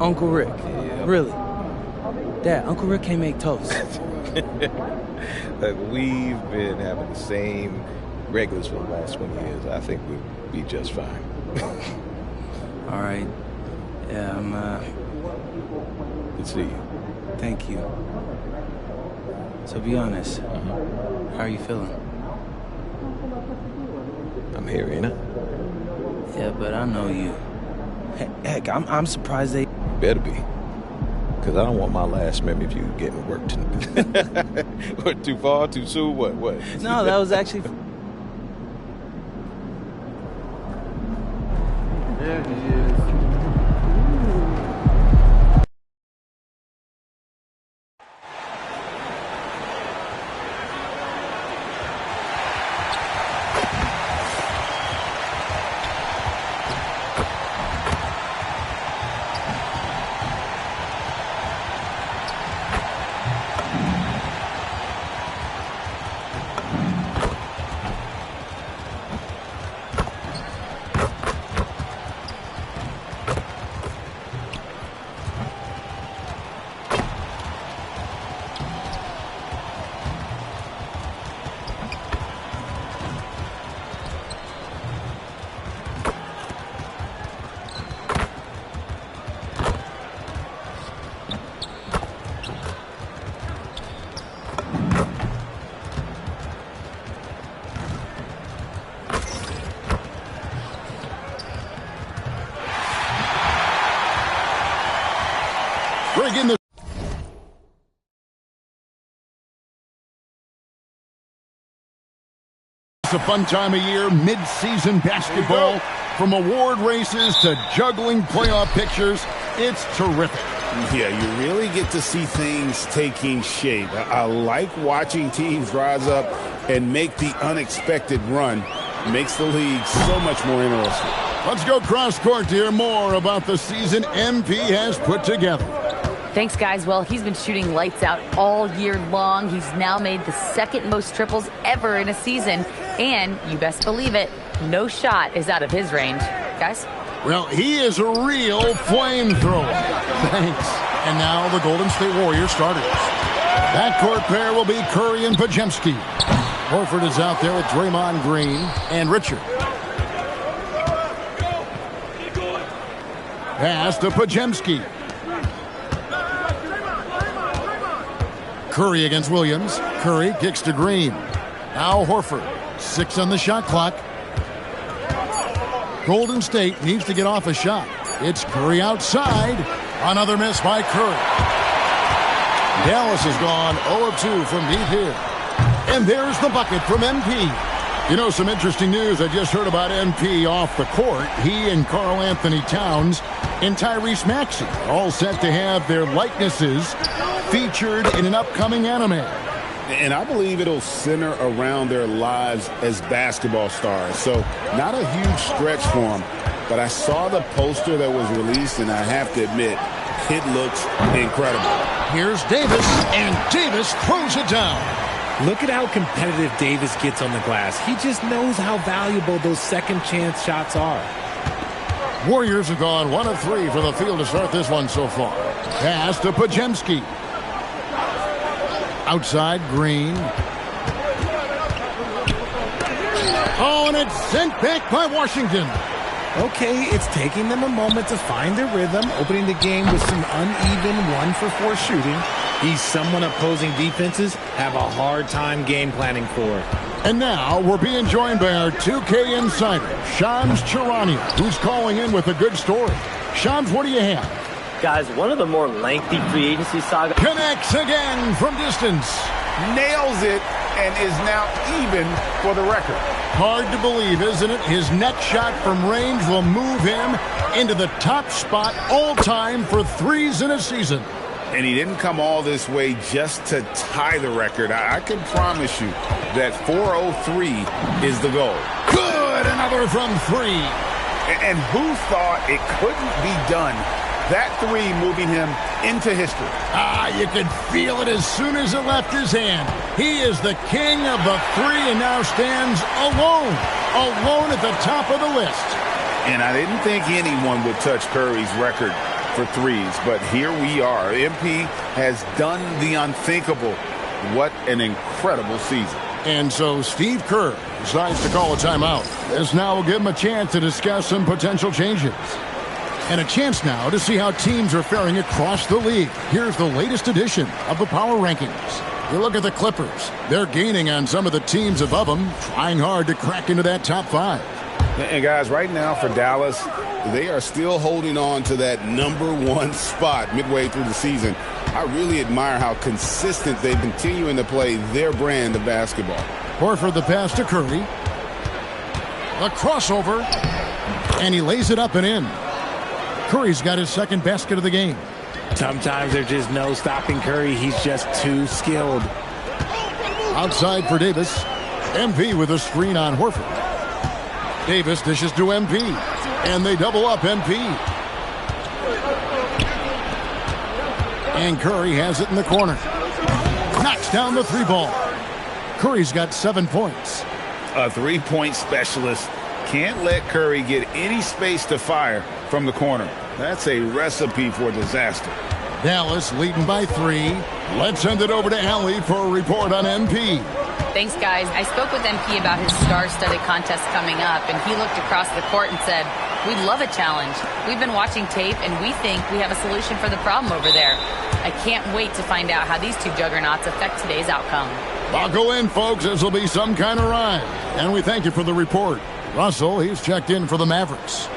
Uncle Rick? Yeah. Really? Dad, Uncle Rick can't make toast. Like, we've been having the same regulars for the last 20 years. I think we'll be just fine. All right. Yeah, I'm, Good to see you. Thank you. So be honest. How are you feeling? I'm here, ain't I? Yeah, but I know you. Heck, I'm surprised they... Better be. Because I don't want my last memory of you getting worked. What, too far, too soon? What? No, that was actually... There he is. Breaking the... It's a fun time of year, mid-season basketball. From award races to juggling playoff pictures, it's terrific. Yeah, you really get to see things taking shape. I like watching teams rise up and make the unexpected run. Makes the league so much more interesting. Let's go cross-court to hear more about the season MP has put together. Thanks, guys. Well, he's been shooting lights out all year long. He's now made the second most triples ever in a season. And, you best believe it, no shot is out of his range. Guys? Well, he is a real flamethrower. Thanks. And now the Golden State Warriors starters. Backcourt pair will be Curry and Pajemski. Horford is out there with Draymond Green and Richard. Pass to Pajemski. Curry against Williams. Curry kicks to Green. Now Horford. 6 on the shot clock. Golden State needs to get off a shot. It's Curry outside. Another miss by Curry. Dallas has gone 0 of 2 from deep here. And there's the bucket from MP. You know, some interesting news I just heard about MP off the court. He and Karl Anthony Towns and Tyrese Maxey are all set to have their likenesses featured in an upcoming anime. And I believe it'll center around their lives as basketball stars. So not a huge stretch for them. But I saw the poster that was released, and I have to admit, it looks incredible. Here's Davis, and Davis throws it down. Look at how competitive Davis gets on the glass. He just knows how valuable those second chance shots are. Warriors have gone 1 of 3 for the field to start this one so far. Pass to Pajemski. Outside, Green. Oh, and it's sent back by Washington. Okay, it's taking them a moment to find their rhythm, opening the game with some uneven 1-for-4 shooting. He's someone opposing defenses have a hard time game planning for. And now we're being joined by our 2K insider, Shams Charania, who's calling in with a good story. Shams, what do you have? Guys, one of the more lengthy free agency saga. Connects again from distance. Nails it and is now even for the record. Hard to believe, isn't it? His net shot from range will move him into the top spot all time for threes in a season. And he didn't come all this way just to tie the record. I can promise you that 403 is the goal. Good, another from 3. And who thought it couldn't be done? That three moving him into history. You could feel it as soon as it left his hand. He is the king of the three and now stands alone at the top of the list. And I didn't think anyone would touch Curry's record for threes, but here we are. MP has done the unthinkable. What an incredible season. And so Steve Kerr decides to call a timeout. This now will give him a chance to discuss some potential changes. And a chance now to see how teams are faring across the league. Here's the latest edition of the Power Rankings. You look at the Clippers. They're gaining on some of the teams above them, trying hard to crack into that top 5. And guys, right now for Dallas, they are still holding on to that #1 spot midway through the season. I really admire how consistent they're continuing to play their brand of basketball. Horford the pass to Curry. A crossover. And he lays it up and in. Curry's got his second basket of the game. Sometimes there's just no stopping Curry. He's just too skilled. Outside for Davis. MP with a screen on Horford. Davis dishes to MP. And they double up MP. And Curry has it in the corner. Knocks down the 3-ball. Curry's got 7 points. A 3-point specialist can't let Curry get any space to fire from the corner. That's a recipe for disaster. Dallas leading by 3. Let's send it over to Allie for a report on MP. Thanks, guys. I spoke with MP about his star-studded contest coming up, and he looked across the court and said, "We'd love a challenge. We've been watching tape, and we think we have a solution for the problem over there." I can't wait to find out how these two juggernauts affect today's outcome. Buckle in, folks. This will be some kind of ride. And we thank you for the report. Russell, he's checked in for the Mavericks.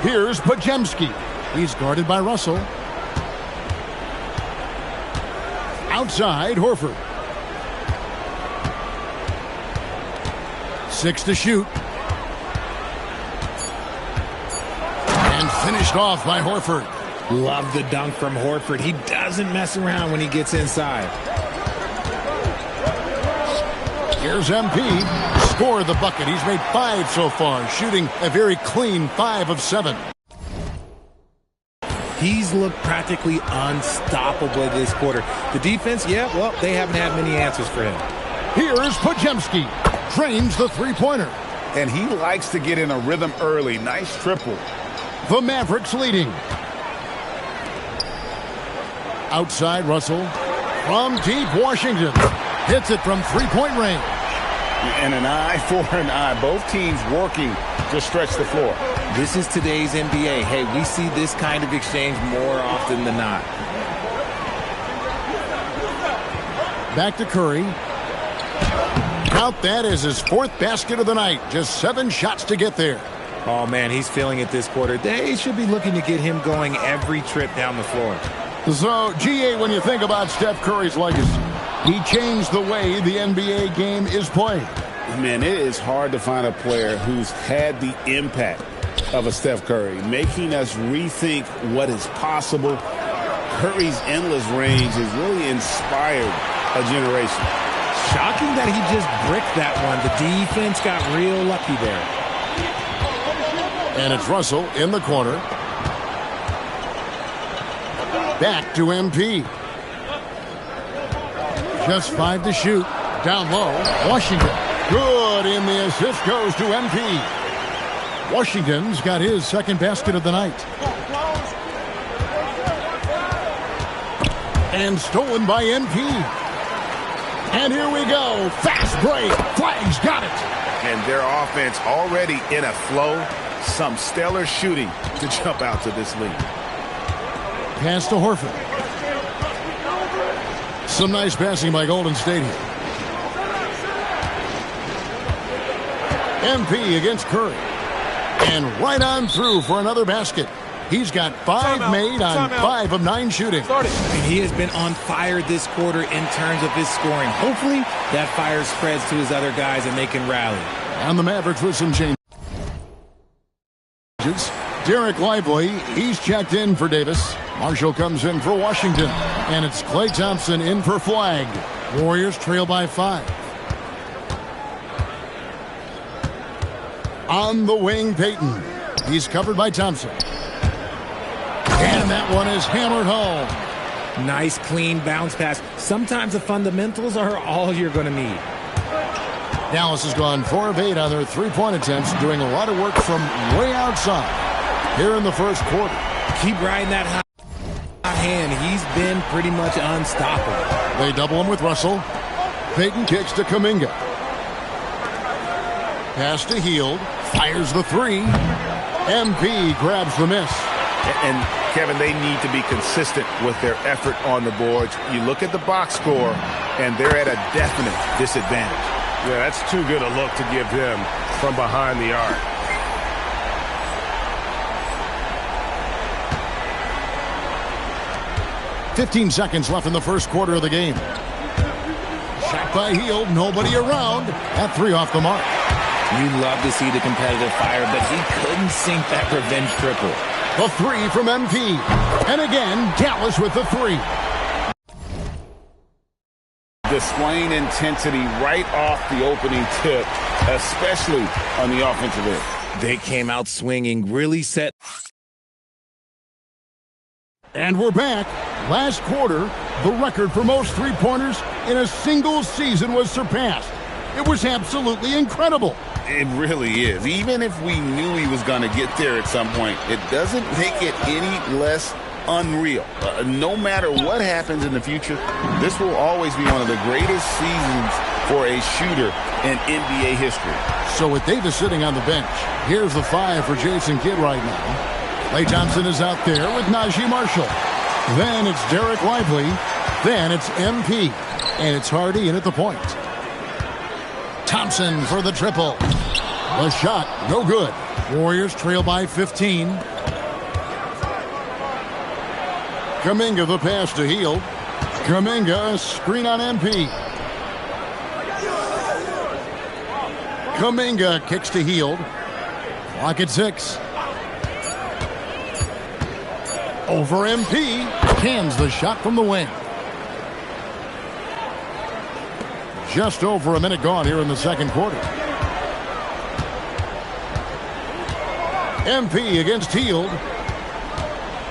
Here's Pajemski. He's guarded by Russell. Outside, Horford. 6 to shoot. And finished off by Horford. Love the dunk from Horford. He doesn't mess around when he gets inside. Here's MP. Scored the bucket. He's made 5 so far, shooting a very clean 5 of 7. He's looked practically unstoppable this quarter. The defense, yeah, well, they haven't had many answers for him. Here's Pajemski. Drains the 3-pointer. And he likes to get in a rhythm early. Nice triple. The Mavericks leading. Outside, Russell. From deep, Washington. Hits it from 3-point range. And an eye for an eye. Both teams working to stretch the floor. This is today's NBA. Hey, we see this kind of exchange more often than not. Back to Curry. Count that as his 4th basket of the night. Just 7 shots to get there. Oh, man, he's feeling it this quarter. They should be looking to get him going every trip down the floor. So, GA, when you think about Steph Curry's legacy, he changed the way the NBA game is played. Man, it is hard to find a player who's had the impact of a Steph Curry, making us rethink what is possible. Curry's endless range has really inspired a generation. Shocking that he just bricked that one. The defense got real lucky there. And it's Russell in the corner. Back to MP. Just 5 to shoot. Down low. Washington. Good, and the assist goes to MP. Washington's got his 2nd basket of the night. And stolen by MP. And here we go. Fast break. Flag's got it. And their offense already in a flow. Some stellar shooting to jump out to this lead. Pass to Horford. Some nice passing by Golden State here. MP against Curry. And right on through for another basket. He's got 5 made on 5 of 9 shooting. And he has been on fire this quarter in terms of his scoring. Hopefully that fire spreads to his other guys and they can rally. And the Mavericks with some changes. Derek Lively, he's checked in for Davis. Marshall comes in for Washington. And it's Klay Thompson in for Flag. Warriors trail by 5. On the wing, Payton. He's covered by Thompson. And that one is hammered home. Nice, clean bounce pass. Sometimes the fundamentals are all you're going to need. Dallas has gone 4 of 8 on their three-point attempts, doing a lot of work from way outside here in the first quarter. Keep riding that hot hand. He's been pretty much unstoppable. They double him with Russell. Payton kicks to Kuminga. Pass to Hield. Fires the three. MP grabs the miss. And, Kevin, they need to be consistent with their effort on the boards. You look at the box score, and they're at a definite disadvantage. Yeah, that's too good a look to give them from behind the arc. .15 seconds left in the first quarter of the game. Shot by Hield. Nobody around. At 3 off the mark. You love to see the competitive fire, but he couldn't sink that revenge triple. The 3 from MP. And again, Dallas with the 3. Displaying intensity right off the opening tip, especially on the offensive end. They came out swinging, really set. And we're back. Last quarter, the record for most three-pointers in a single season was surpassed. It was absolutely incredible. It really is. Even if we knew he was going to get there at some point, it doesn't make it any less unreal. No matter what happens in the future, this will always be one of the greatest seasons for a shooter in NBA history. So with Davis sitting on the bench, here's the 5 for Jason Kidd right now. Klay Thompson is out there with Najee Marshall. Then it's Derek Lively. Then it's MP. And it's Hardy in at the point. Thompson for the triple. The shot, no good. Warriors trail by 15. Kuminga the pass to Hield. Kuminga, screen on MP. Kuminga kicks to Hield. Clock at 6. Over MP. Cans the shot from the wing. Just over a minute gone here in the second quarter. MP against Hield.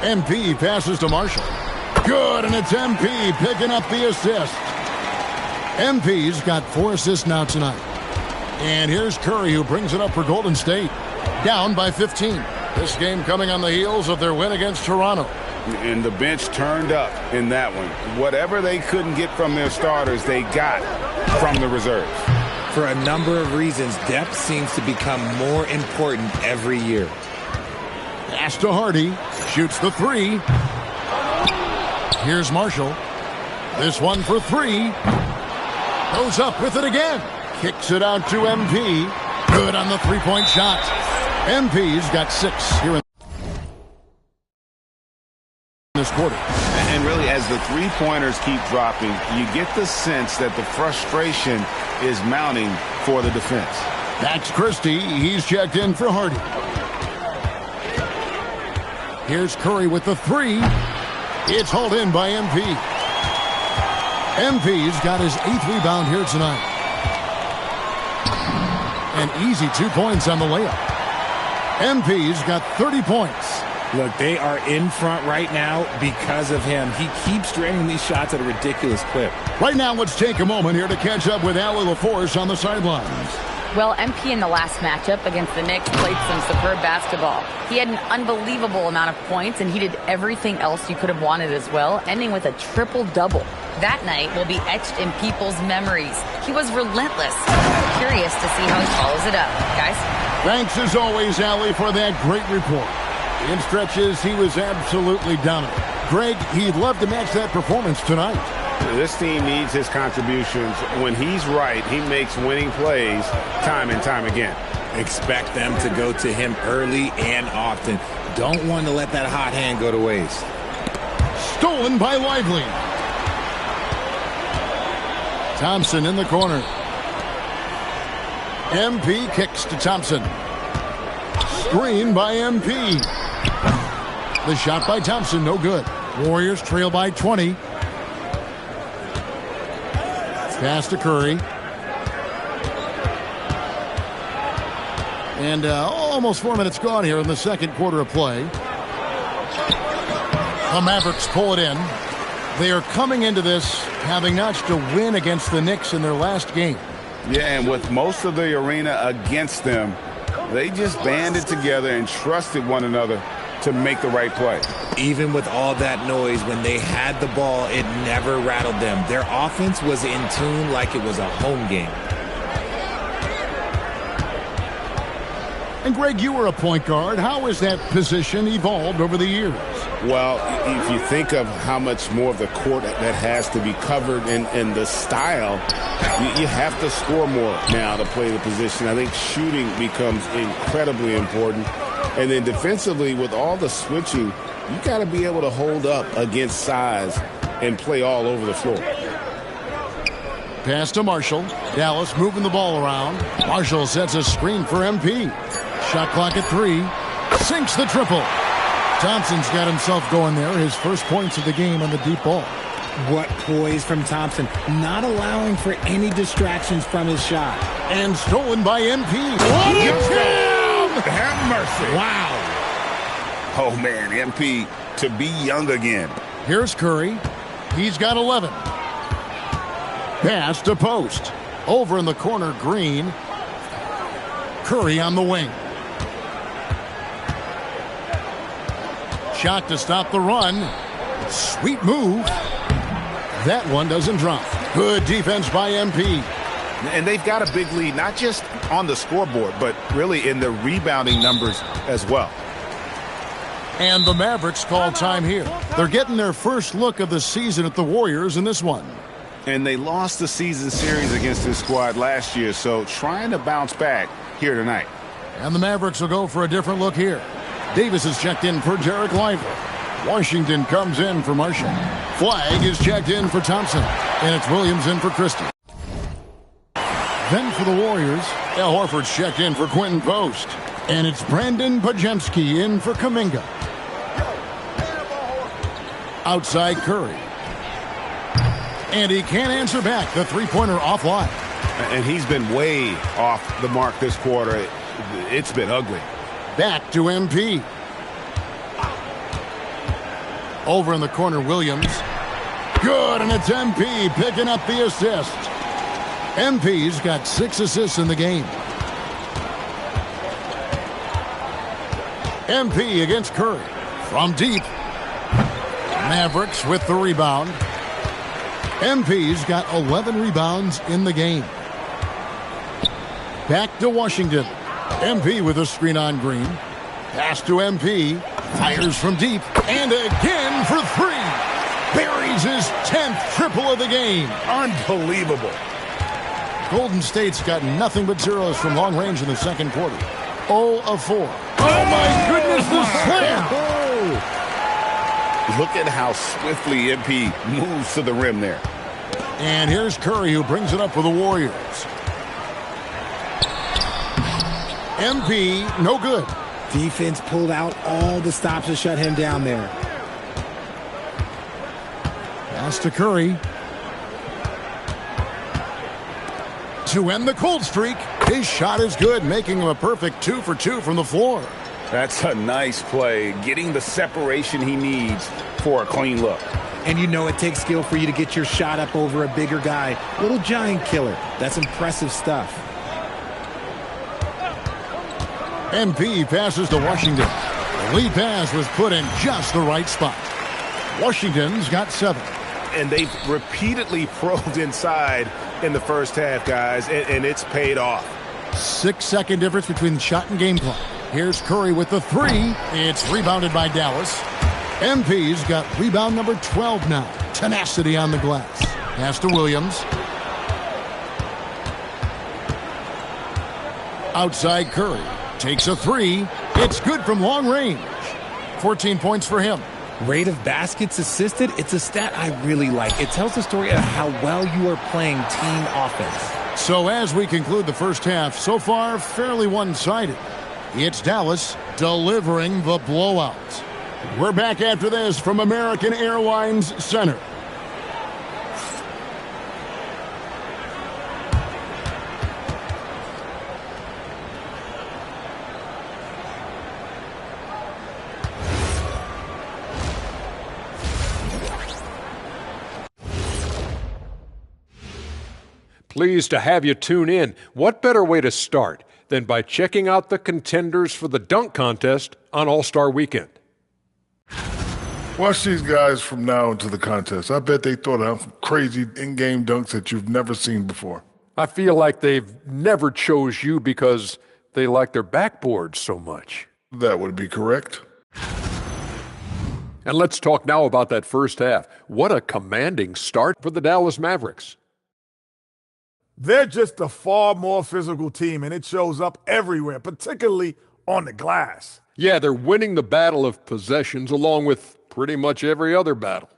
MP passes to Marshall. Good, and it's MP picking up the assist. MP's got 4 assists now tonight. And here's Curry, who brings it up for Golden State. Down by 15. This game coming on the heels of their win against Toronto. And the bench turned up in that one. Whatever they couldn't get from their starters, they got from the reserves. For a number of reasons, depth seems to become more important every year. Pass to Hardy. Shoots the 3. Here's Marshall. This one for 3. Goes up with it again. Kicks it out to MP. Good on the three-point shot. MP's got 6 here in this quarter. And really, as the three-pointers keep dropping, you get the sense that the frustration is mounting for the defense. Max Christie, he's checked in for Hardy. Here's Curry with the 3. It's hauled in by MP. MP's got his 8th rebound here tonight. An easy 2 points on the layup. MP's got 30 points. Look, they are in front right now because of him. He keeps draining these shots at a ridiculous clip. Right now, let's take a moment here to catch up with Allie LaForce on the sidelines. Well, MP in the last matchup against the Knicks played some superb basketball. He had an unbelievable amount of points, and he did everything else you could have wanted as well, ending with a triple-double. That night will be etched in people's memories. He was relentless. Curious to see how he follows it up. Guys? Thanks as always, Allie, for that great report. In stretches, he was absolutely dominant. Greg, he'd love to match that performance tonight. This team needs his contributions. When he's right, he makes winning plays time and time again. Expect them to go to him early and often. Don't want to let that hot hand go to waste. Stolen by Lively. Thompson in the corner. MP kicks to Thompson. Screen by MP. The shot by Thompson, no good. Warriors trail by 20. Pass to Curry. And almost 4 minutes gone here in the second quarter of play. The Mavericks pull it in. They are coming into this having notched a win against the Knicks in their last game. Yeah, and with most of the arena against them, they just banded together and trusted one another to make the right play. Even with all that noise, when they had the ball, it never rattled them. Their offense was in tune like it was a home game. And Greg, you were a point guard. How has that position evolved over the years? Well, if you think of how much more of the court that has to be covered and the style, you have to score more now to play the position. I think shooting becomes incredibly important. And then defensively, with all the switching, you got to be able to hold up against size and play all over the floor. Pass to Marshall. Dallas moving the ball around. Marshall sets a screen for MP. Shot clock at 3. Sinks the triple. Thompson's got himself going there. His first points of the game on the deep ball. What poise from Thompson. Not allowing for any distractions from his shot. And stolen by MP. What a jam! Have mercy. Wow. Oh, man, MP to be young again. Here's Curry. He's got 11. Pass to Post. Over in the corner, Green. Curry on the wing. Shot to stop the run. Sweet move. That one doesn't drop. Good defense by MP. And they've got a big lead, not just on the scoreboard, but really in the rebounding numbers as well. And the Mavericks call time here. They're getting their first look of the season at the Warriors in this one. And they lost the season series against this squad last year, so trying to bounce back here tonight. And the Mavericks will go for a different look here. Davis is checked in for Derek Lively. Washington comes in for Marshall. Flag is checked in for Thompson. And it's Williams in for Christie. Then for the Warriors, Al Horford's checked in for Quentin Post. And it's Brandon Pajemski in for Kuminga. Outside Curry. And he can't answer back. The three-pointer offline. And he's been way off the mark this quarter. It's been ugly. Back to MP. Over in the corner, Williams. Good, and it's MP picking up the assist. MP's got 6 assists in the game. MP against Curry. From deep. Mavericks with the rebound. MP's got 11 rebounds in the game. Back to Washington. MP with a screen on Green. Pass to MP. Fires from deep. And again for 3. Buries his 10th triple of the game. Unbelievable. Golden State's got nothing but zeros from long range in the second quarter. 0 of 4. Oh, my goodness, the slam! Look at how swiftly MP moves to the rim there. And here's Curry, who brings it up for the Warriors. MP, no good. Defense pulled out all the stops to shut him down there. Pass to Curry. To end the cold streak, his shot is good, making him a perfect 2 for 2 from the floor. That's a nice play, getting the separation he needs for a clean look. And you know it takes skill for you to get your shot up over a bigger guy. Little giant killer. That's impressive stuff. MP passes to Washington. The lead pass was put in just the right spot. Washington's got 7. And they've repeatedly probed inside in the first half, guys, and it's paid off. 6-second difference between the shot and game clock. Here's Curry with the 3. It's rebounded by Dallas. MP's got rebound number 12 now. Tenacity on the glass. Pass to Williams. Outside Curry. Takes a 3. It's good from long range. 14 points for him. Rate of baskets assisted, it's a stat I really like. It tells the story of how well you are playing team offense. So as we conclude the first half, so far fairly one-sided. It's Dallas delivering the blowout. We're back after this from American Airlines Center. Pleased to have you tune in. What better way to start than by checking out the contenders for the dunk contest on All-Star Weekend? Watch these guys from now into the contest. I bet they throw down some crazy in-game dunks that you've never seen before. I feel like they've never chose you because they like their backboards so much. That would be correct. And let's talk now about that first half. What a commanding start for the Dallas Mavericks. They're just a far more physical team, and it shows up everywhere, particularly on the glass. Yeah, they're winning the battle of possessions along with pretty much every other battle.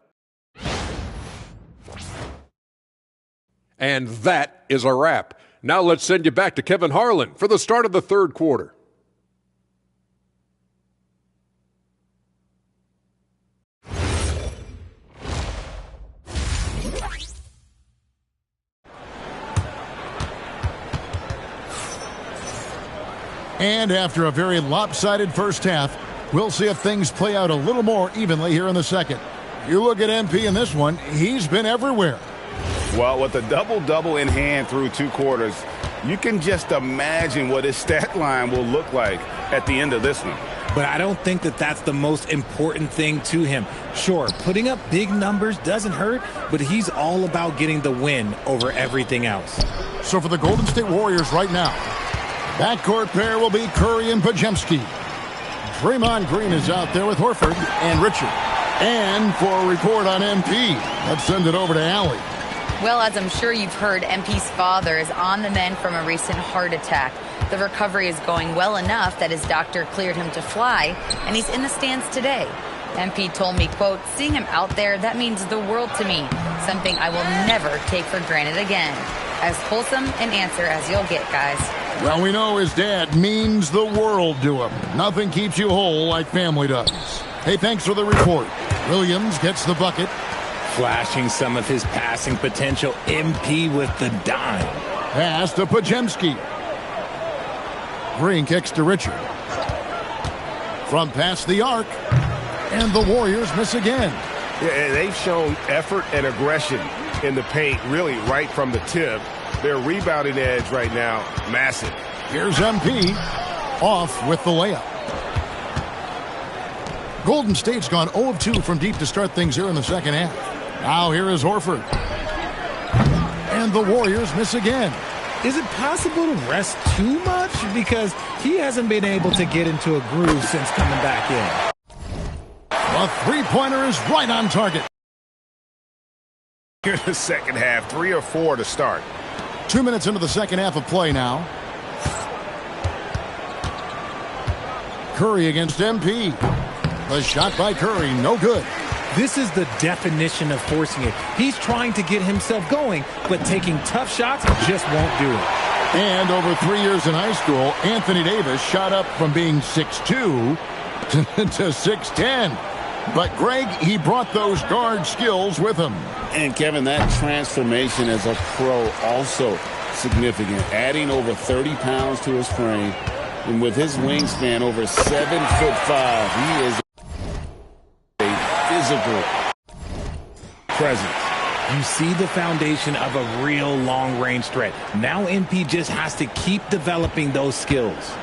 And that is a wrap. Now let's send you back to Kevin Harlan for the start of the third quarter. And after a very lopsided first half, we'll see if things play out a little more evenly here in the second. You look at MP in this one, he's been everywhere. Well, with a double-double in hand through 2 quarters, you can just imagine what his stat line will look like at the end of this one. But I don't think that that's the most important thing to him. Sure, putting up big numbers doesn't hurt, but he's all about getting the win over everything else. So for the Golden State Warriors right now, backcourt pair will be Curry and Podziemski. Draymond Green is out there with Horford and Richard. And for a report on MP, let's send it over to Allie. Well, as I'm sure you've heard, MP's father is on the mend from a recent heart attack. The recovery is going well enough that his doctor cleared him to fly, and he's in the stands today. MP told me, quote, "Seeing him out there, that means the world to me, something I will never take for granted again." As wholesome an answer as you'll get, guys. Well, we know his dad means the world to him. Nothing keeps you whole like family does. Hey, thanks for the report. Williams gets the bucket. Flashing some of his passing potential. MP with the dime. Pass to Podziemski. Green kicks to Richard. From past the arc. And the Warriors miss again. Yeah, they've shown effort and aggression in the paint, really right from the tip. Their rebounding edge right now, massive. Here's MP. Off with the layup. Golden State's gone 0 of 2 from deep to start things here in the second half. Now here is Horford. And the Warriors miss again. Is it possible to rest too much? Because he hasn't been able to get into a groove since coming back in. The three-pointer is right on target. Here in the second half, 3 or 4 to start. 2 minutes into the second half of play now. Curry against MP. The shot by Curry, no good. This is the definition of forcing it. He's trying to get himself going, but taking tough shots just won't do it. And over 3 years in high school, Anthony Davis shot up from being 6'2" to 6'10". But Greg, he brought those guard skills with him. And Kevin, that transformation as a pro also significant. Adding over 30 pounds to his frame. And with his wingspan over 7'5", he is a physical presence. You see the foundation of a real long-range threat. Now MP just has to keep developing those skills.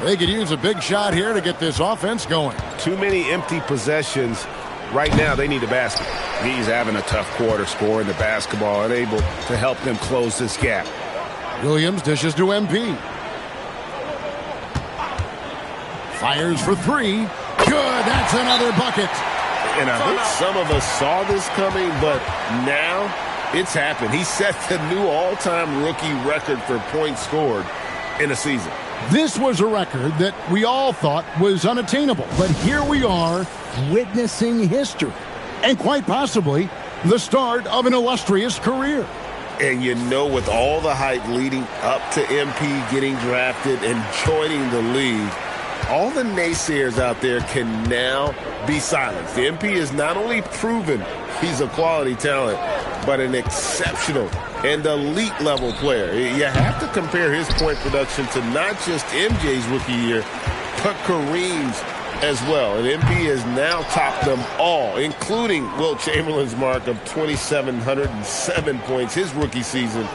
They could use a big shot here to get this offense going. Too many empty possessions. Right now, they need a basket. He's having a tough quarter, scoring the basketball, and able to help them close this gap. Williams dishes to MP. Fires for 3. Good, that's another bucket. And I think some of us saw this coming, but now it's happened. He set the new all-time rookie record for points scored in a season. This was a record that we all thought was unattainable, but here we are witnessing history, and quite possibly the start of an illustrious career. And you know, with all the hype leading up to MP getting drafted and joining the league, all the naysayers out there can now be silenced. The MP is not only proven he's a quality talent, but an exceptional and elite level player. You have to compare his point production to not just MJ's rookie year, but Kareem's as well. And MP has now topped them all, including Wilt Chamberlain's mark of 2,707 points, his rookie season,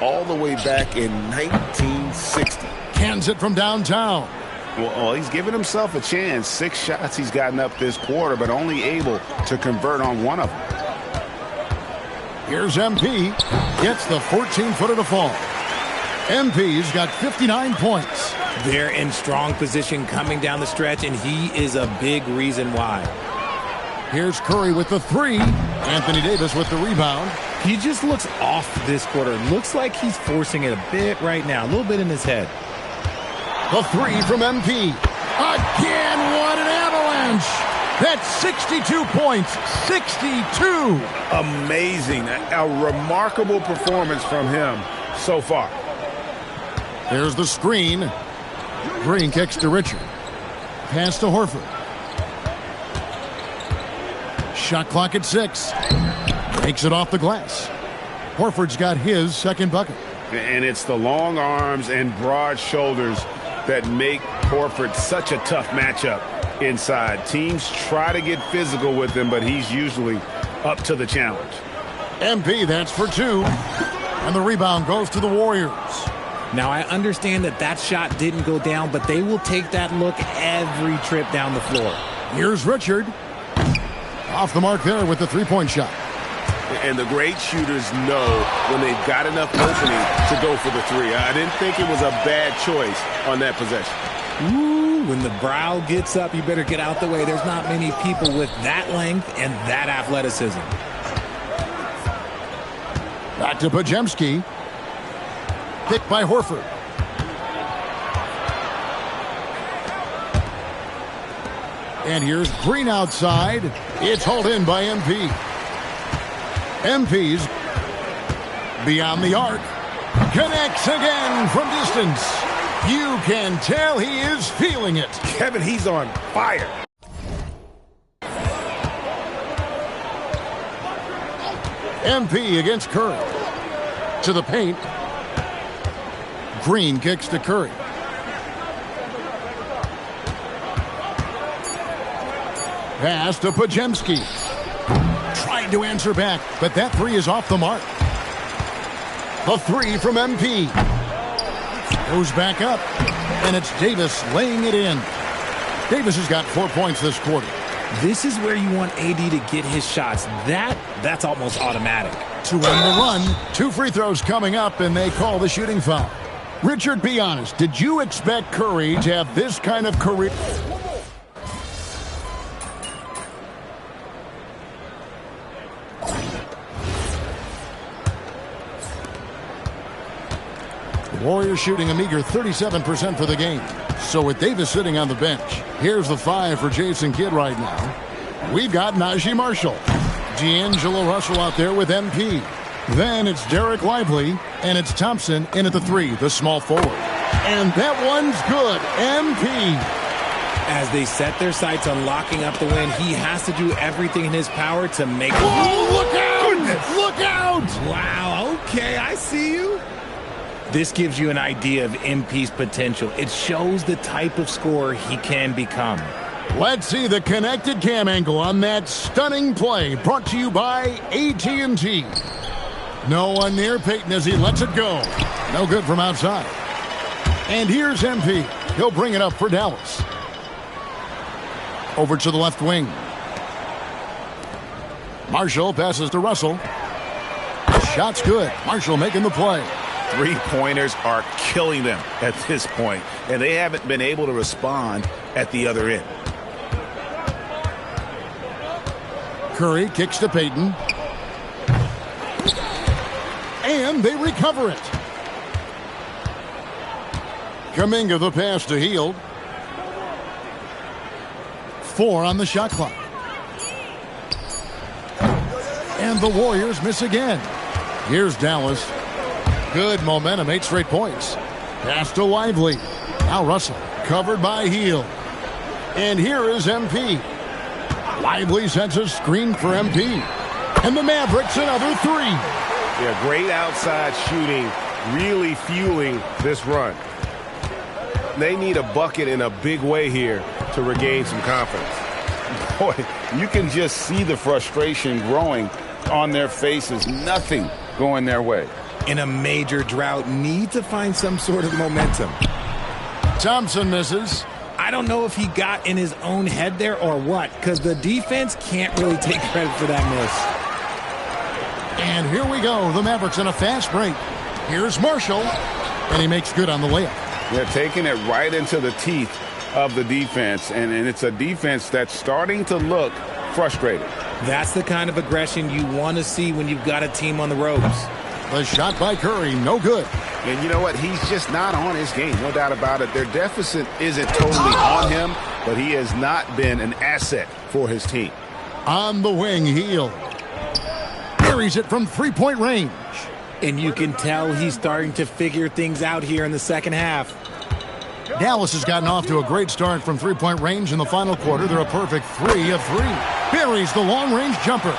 all the way back in 1960. Cans it from downtown. Well, he's given himself a chance. 6 shots he's gotten up this quarter, but only able to convert on 1 of them. Here's MP. Gets the 14-footer to fall. MP's got 59 points. They're in strong position coming down the stretch, and he is a big reason why. Here's Curry with the 3. Anthony Davis with the rebound. He just looks off this quarter. Looks like he's forcing it a bit right now, a little bit in his head. The 3 from MP. Again, what an avalanche. That's 62 points. 62. Amazing. A remarkable performance from him so far. There's the screen. Green kicks to Richard. Pass to Horford. Shot clock at 6. Makes it off the glass. Horford's got his second bucket. And it's the long arms and broad shoulders that make Horford such a tough matchup inside. Teams try to get physical with him, but he's usually up to the challenge. MP, that's for 2. And the rebound goes to the Warriors. Now, I understand that shot didn't go down, but they will take that look every trip down the floor. Here's Richard. Off the mark there with the 3-point shot. And the great shooters know when they've got enough opening to go for the 3. I didn't think it was a bad choice on that possession. Ooh, when the brow gets up, you better get out the way. There's not many people with that length and that athleticism. Back to Podziemski. Picked by Horford. And here's Green outside. It's hauled in by MP. MP's beyond the arc. Connects again from distance. You can tell he is feeling it. Kevin, he's on fire. MP against Curry. To the paint. Green kicks to Curry. Pass to Podziemski. Trying to answer back, but that 3 is off the mark. The 3 from MP. Goes back up, and it's Davis laying it in. Davis has got 4 points this quarter. This is where you want AD to get his shots. That's almost automatic. To end the run, 2 free throws coming up, and they call the shooting foul. Richard, be honest. Did you expect Curry to have this kind of career? The Warriors shooting a meager 37% for the game. So with Davis sitting on the bench, here's the 5 for Jason Kidd right now. We've got Najee Marshall. D'Angelo Russell out there with MP. Then it's Derek Lively, and it's Thompson in at the 3, the small forward. And that one's good. MP. As they set their sights on locking up the win, he has to do everything in his power to make it. Oh, look out! Look out! Wow, okay, I see you. This gives you an idea of MP's potential. It shows the type of scorer he can become. Let's see the connected cam angle on that stunning play, brought to you by AT&T. No one near Peyton as he lets it go. No good from outside. And here's MP. He'll bring it up for Dallas. Over to the left wing. Marshall passes to Russell. Shot's good. Marshall making the play. 3-pointers are killing them at this point, and they haven't been able to respond at the other end. Curry kicks to Peyton. And they recover it. Kuminga the pass to Hield. 4 on the shot clock. And the Warriors miss again. Here's Dallas. Good momentum, 8 straight points. Pass to Lively. Now Russell, covered by Hield. And here is MP. Lively sets a screen for MP. And the Mavericks another 3. Yeah, great outside shooting, really fueling this run. They need a bucket in a big way here to regain some confidence. Boy, you can just see the frustration growing on their faces. Nothing going their way. In a major drought, need to find some sort of momentum. Thompson misses. I don't know if he got in his own head there or what, because the defense can't really take credit for that miss. And here we go. The Mavericks in a fast break. Here's Marshall, and he makes good on the layup. They're taking it right into the teeth of the defense, and it's a defense that's starting to look frustrated. That's the kind of aggression you want to see when you've got a team on the ropes. The shot by Curry, no good. And you know what? He's just not on his game, no doubt about it. Their deficit isn't totally on him, but he has not been an asset for his team. On the wing, Heel. Carries it from three-point range. And you can tell he's starting to figure things out here in the second half. Dallas has gotten off to a great start from three-point range in the final quarter. They're a perfect 3 of 3. Buries the long-range jumper.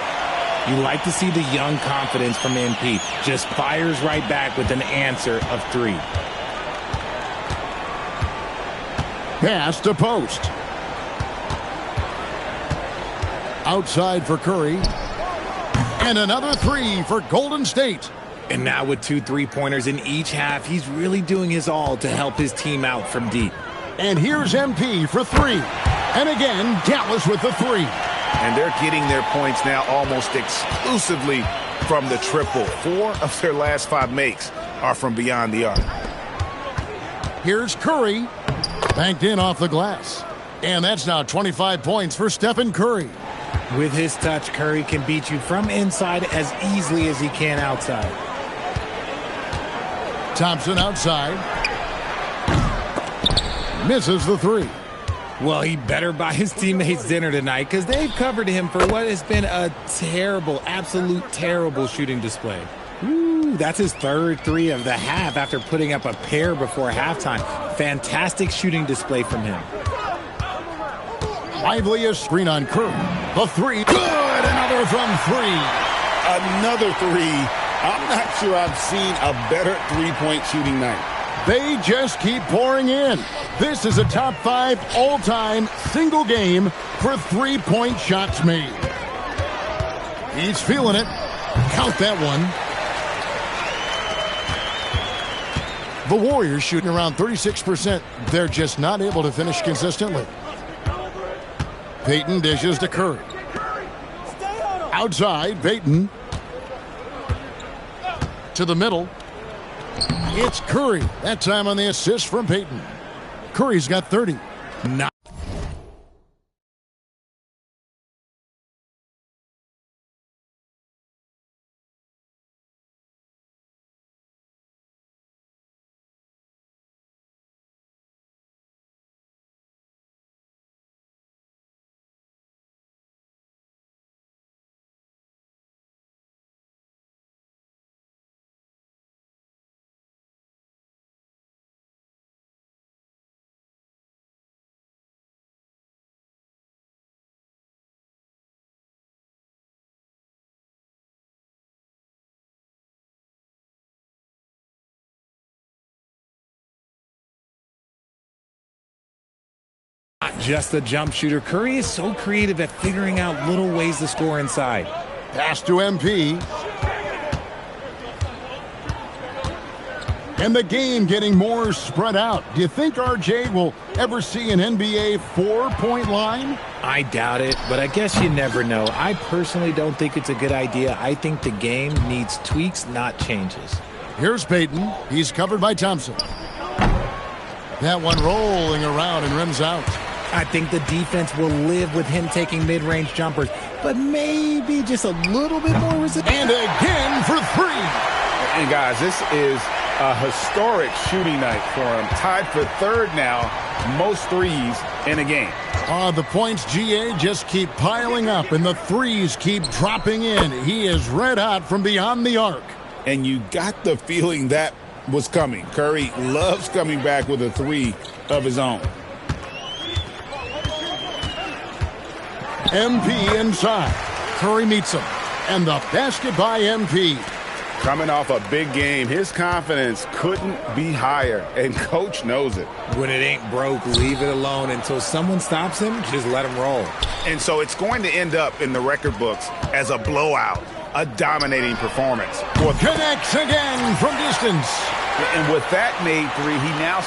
You like to see the young confidence from MP. Just fires right back with an answer of 3. Pass to post. Outside for Curry. And another 3 for Golden State. And now with 2 3-pointers in each half, he's really doing his all to help his team out from deep. And here's MP for 3. And again, Dallas with the 3. And they're getting their points now almost exclusively from the triple. 4 of their last 5 makes are from beyond the arc. Here's Curry. Banked in off the glass. And that's now 25 points for Stephen Curry. With his touch, Curry can beat you from inside as easily as he can outside. Thompson outside. Misses the 3. Well, he better buy his teammates dinner tonight because they've covered him for what has been a terrible, absolute terrible shooting display. Ooh, that's his 3rd 3 of the half after putting up a pair before halftime. Fantastic shooting display from him. Liveliest screen on Curry. The 3. Good! Another from 3. Another 3. I'm not sure I've seen a better three-point shooting night. They just keep pouring in. This is a top 5 all-time single game for three-point shots made. He's feeling it. Count that one. The Warriors shooting around 36%. They're just not able to finish consistently. Payton dishes to Curry. Outside, Payton. To the middle. It's Curry. That time on the assist from Payton. Curry's got 30. Not just a jump shooter. Curry is so creative at figuring out little ways to score inside. pass to MP. And the game getting more spread out. Do you think RJ will ever see an NBA 4-point line? I doubt it, but I guess you never know. I personally don't think it's a good idea. I think the game needs tweaks, not changes. Here's Payton. He's covered by Thompson. That one rolling around and rims out. I think the defense will live with him taking mid-range jumpers, but maybe just a little bit more resistance. And again for 3. And guys, this is a historic shooting night for him. Tied for 3rd now, most threes in a game. The points, GA, just keep piling up, and the threes keep dropping in. He is red hot from beyond the arc. And you got the feeling that was coming. Curry loves coming back with a 3 of his own. MP inside. Curry meets him. And the basket by MP. Coming off a big game, his confidence couldn't be higher, and Coach knows it. When it ain't broke, leave it alone until someone stops him. Just let him roll. And so it's going to end up in the record books as a blowout, a dominating performance. Connects again from distance. And with that made three, he now...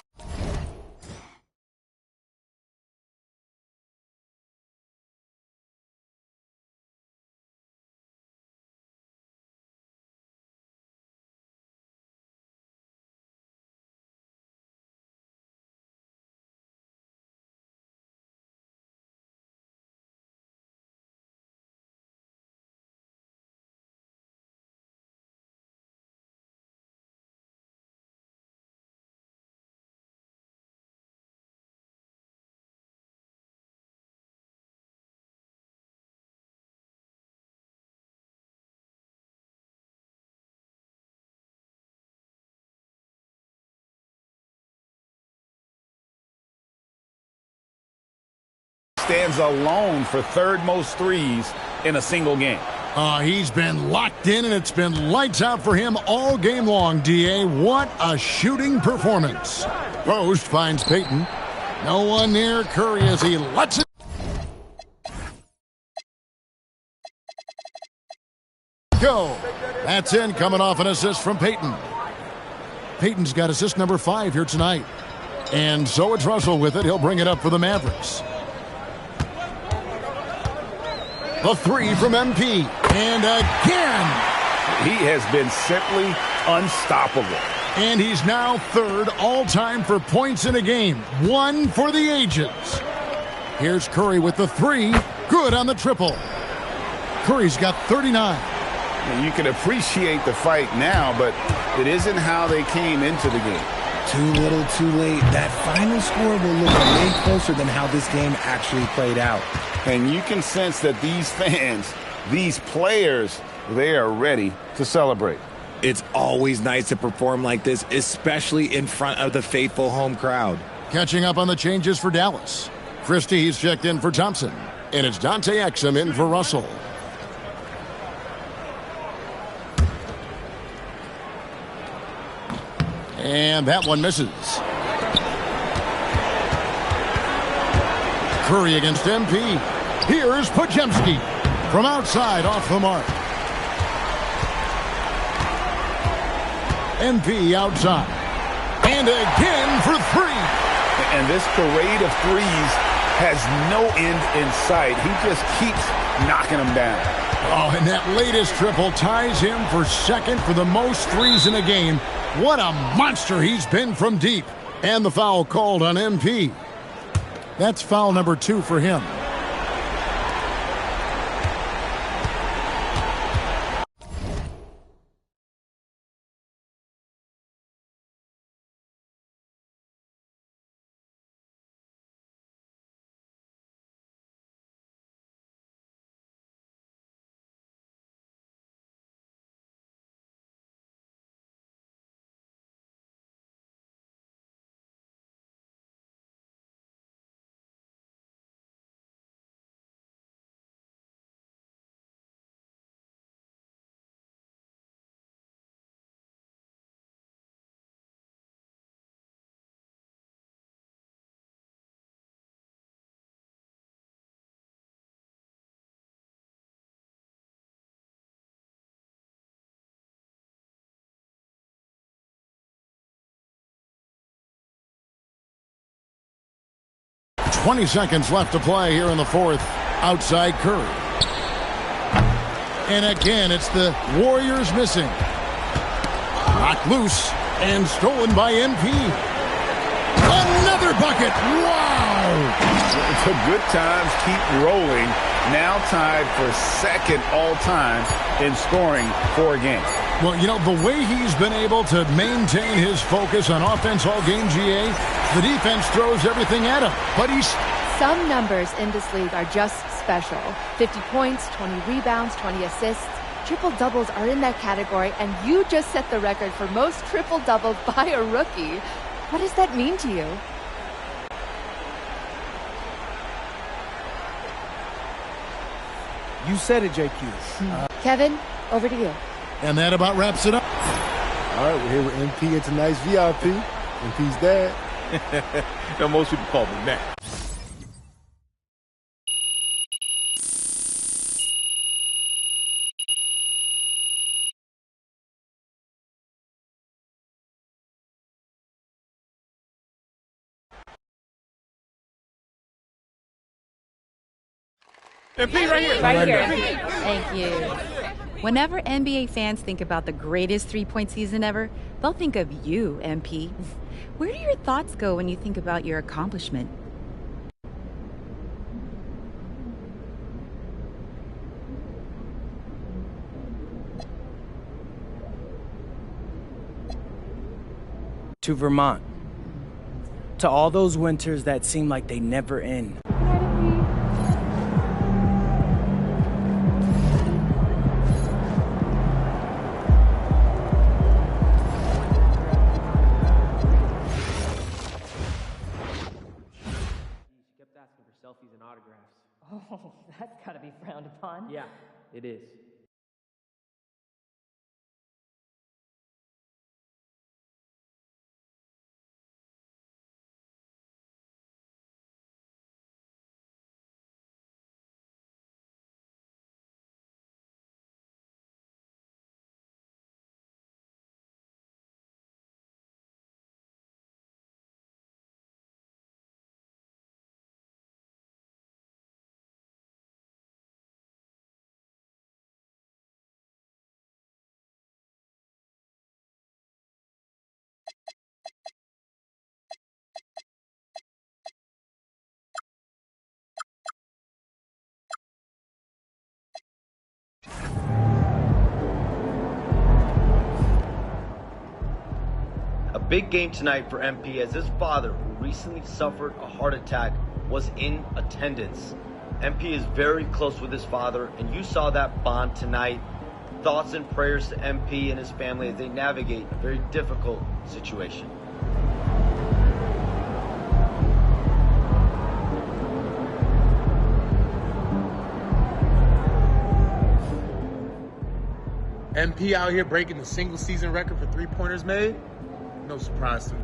stands alone for third most threes in a single game. He's been locked in, and it's been lights out for him all game long, D.A. What a shooting performance. Post finds Payton. No one near Curry as he lets it go. That's in, coming off an assist from Payton. Payton's got assist number 5 here tonight. And so it's Russell with it. He'll bring it up for the Mavericks. The 3 from MP. And again. He has been simply unstoppable. And he's now third all-time for points in a game. 1 for the ages. Here's Curry with the 3. Good on the triple. Curry's got 39. And you can appreciate the fight now, but it isn't how they came into the game. Too little, too late. That final score will look way closer than how this game actually played out. And you can sense that these fans, these players, they are ready to celebrate. It's always nice to perform like this, especially in front of the faithful home crowd. Catching up on the changes for Dallas. Christie's checked in for Thompson. And it's Dante Exum in for Russell. And that one misses. Curry against MP. Here's Podziemski from outside off the mark. MP outside. And again for 3. And this parade of threes has no end in sight. He just keeps knocking them down. Oh, and that latest triple ties him for second for the most threes in a game. What a monster he's been from deep. And the foul called on MP. That's foul number 2 for him. .20 seconds left to play here in the fourth. Outside Curry. And again, it's the Warriors missing. Knocked loose and stolen by MP. Another bucket. Wow. The good times keep rolling. Now tied for second all-time in scoring for a game. Well, you know, the way he's been able to maintain his focus on offense all game, GA, the defense throws everything at him. But he's... Some numbers in this league are just special. 50 points, 20 rebounds, 20 assists. Triple-doubles are in that category, and you just set the record for most triple-doubles by a rookie. What does that mean to you? You said it, JQ. Kevin, over to you. And that about wraps it up. right, we're here with MP and tonight's VIP. MP's dad. Now, most people call me Matt. MP right here. Right here. Thank you. Whenever NBA fans think about the greatest three-point season ever, they'll think of you, MP. Where do your thoughts go when you think about your accomplishment? To Vermont. To all those winters that seem like they never end. Selfies and autographs. Oh, that's gotta be frowned upon. Yeah, it is. A big game tonight for MP as his father, who recently suffered a heart attack, was in attendance. MP is very close with his father, and you saw that bond tonight. Thoughts and prayers to MP and his family as they navigate a very difficult situation. MP out here breaking the single season record for three-pointers made. No surprise to me.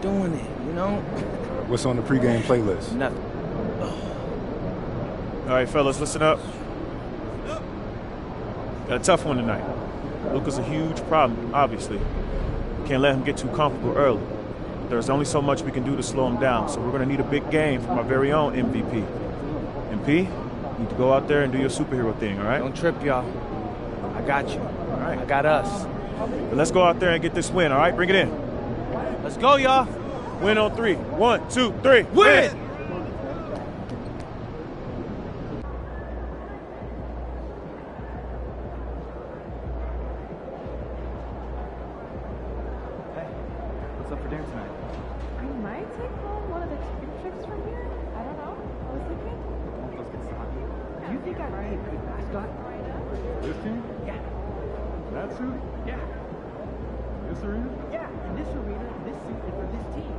doing it, you know? What's on the pregame playlist? Nothing. All right, fellas, listen up. Got a tough one tonight. Luka's a huge problem, obviously. Can't let him get too comfortable early. There's only so much we can do to slow him down, so we're going to need a big game from our very own MVP. MP, you need to go out there and do your superhero thing, all right? Don't trip, y'all. I got you. All right. I got us. But let's go out there and get this win, all right? Bring it in. Let's go, y'all. Win on 3. 1, 2, 3. Win! What's up for dinner tonight? I might take home one of the chicken strips from here. I don't know. I was thinking. Let's get stocky. Do you think I'd be a good mascot? This team? Yeah. That suit? Yeah. This arena? Yeah. In this arena, this suit is for this team.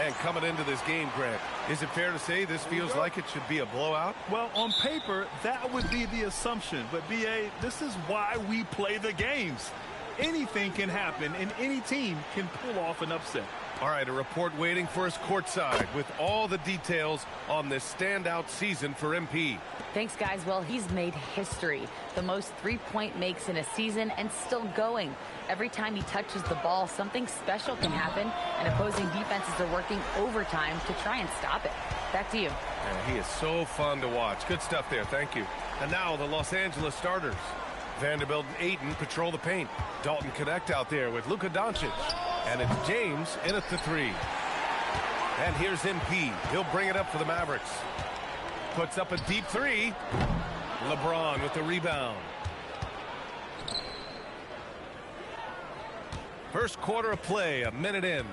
And coming into this game, Grant, is it fair to say this feels like it should be a blowout? Well, on paper, that would be the assumption. But, B.A., this is why we play the games. Anything can happen, and any team can pull off an upset. All right, a report waiting for us courtside with all the details on this standout season for MP. Thanks, guys. Well, he's made history. The most three-point makes in a season and still going. Every time he touches the ball, something special can happen, and opposing defenses are working overtime to try and stop it. Back to you. Yeah, he is so fun to watch. Good stuff there. Thank you. And now the Los Angeles starters. Vanderbilt and Ayton patrol the paint. Dalton Connect out there with Luka Doncic. And it's James in at the three. And here's MP. He'll bring it up for the Mavericks. Puts up a deep three. LeBron with the rebound. First quarter of play, a minute in.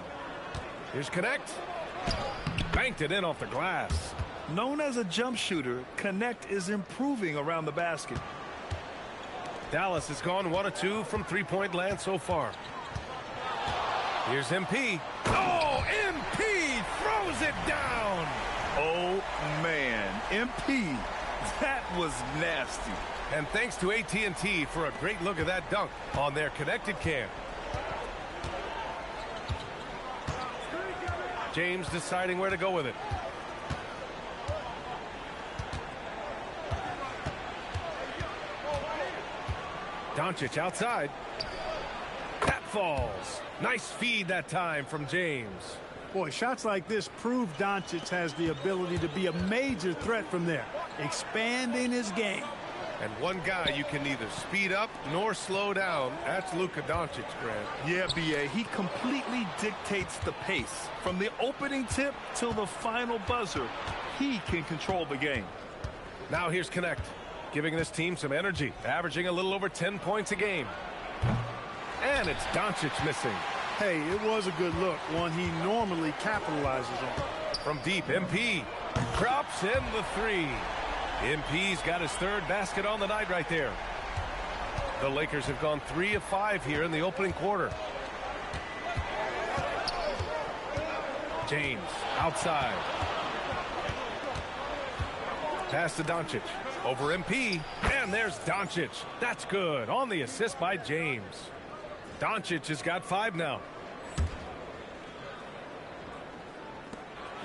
Here's Connect. Banked it in off the glass. Known as a jump shooter, Connect is improving around the basket. Dallas has gone 1 of 2 from three-point land so far. Here's MP. Oh, MP throws it down. Oh, man. MP, that was nasty. And thanks to AT&T for a great look at that dunk on their connected cam. James deciding where to go with it. Doncic outside. That falls. Nice feed that time from James. Boy, shots like this prove Doncic has the ability to be a major threat from there, expanding his game. And one guy you can neither speed up nor slow down. That's Luka Doncic, Grant. Yeah, B.A., he completely dictates the pace. From the opening tip till the final buzzer, he can control the game. Now here's Connect, giving this team some energy, averaging a little over 10 points a game. And it's Doncic missing. Hey, it was a good look, one he normally capitalizes on. From deep, MP drops in the three. MP's got his third basket on the night right there. The Lakers have gone 3 of 5 here in the opening quarter. James outside. Pass to Doncic. Over MP. And there's Doncic. That's good. On the assist by James. Doncic has got 5 now.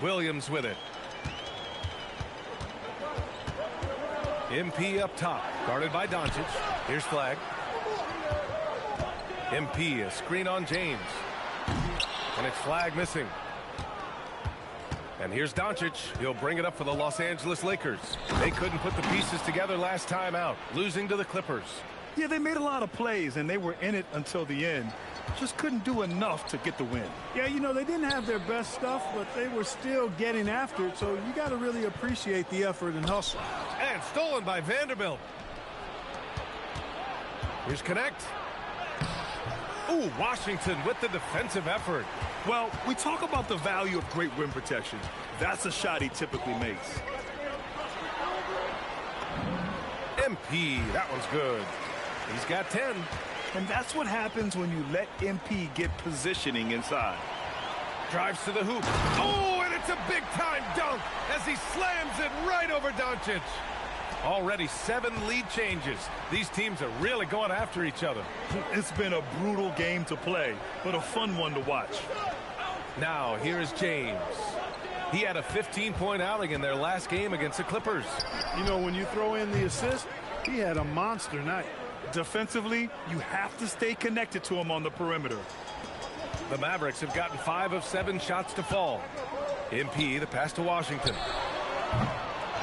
Williams with it. MP up top, guarded by Doncic. Here's Flag. MP, a screen on James. And it's Flag missing. And here's Doncic. He'll bring it up for the Los Angeles Lakers. They couldn't put the pieces together last time out, losing to the Clippers. Yeah, they made a lot of plays, and they were in it until the end. Just couldn't do enough to get the win. Yeah, you know, they didn't have their best stuff, but they were still getting after it, so you got to really appreciate the effort and hustle. And stolen by Vanderbilt. Here's Connect. Ooh, Washington with the defensive effort. Well, we talk about the value of great rim protection. That's a shot he typically makes. MP, that one's good. He's got 10. And that's what happens when you let MP get positioning inside. Drives to the hoop. Oh, and it's a big-time dunk as he slams it right over Doncic. Already 7 lead changes. These teams are really going after each other. It's been a brutal game to play, but a fun one to watch. Now, here's James. He had a 15-point outing in their last game against the Clippers. You know, when you throw in the assist, he had a monster night. Defensively, you have to stay connected to him on the perimeter. The Mavericks have gotten 5 of 7 shots to fall. MP, the pass to Washington.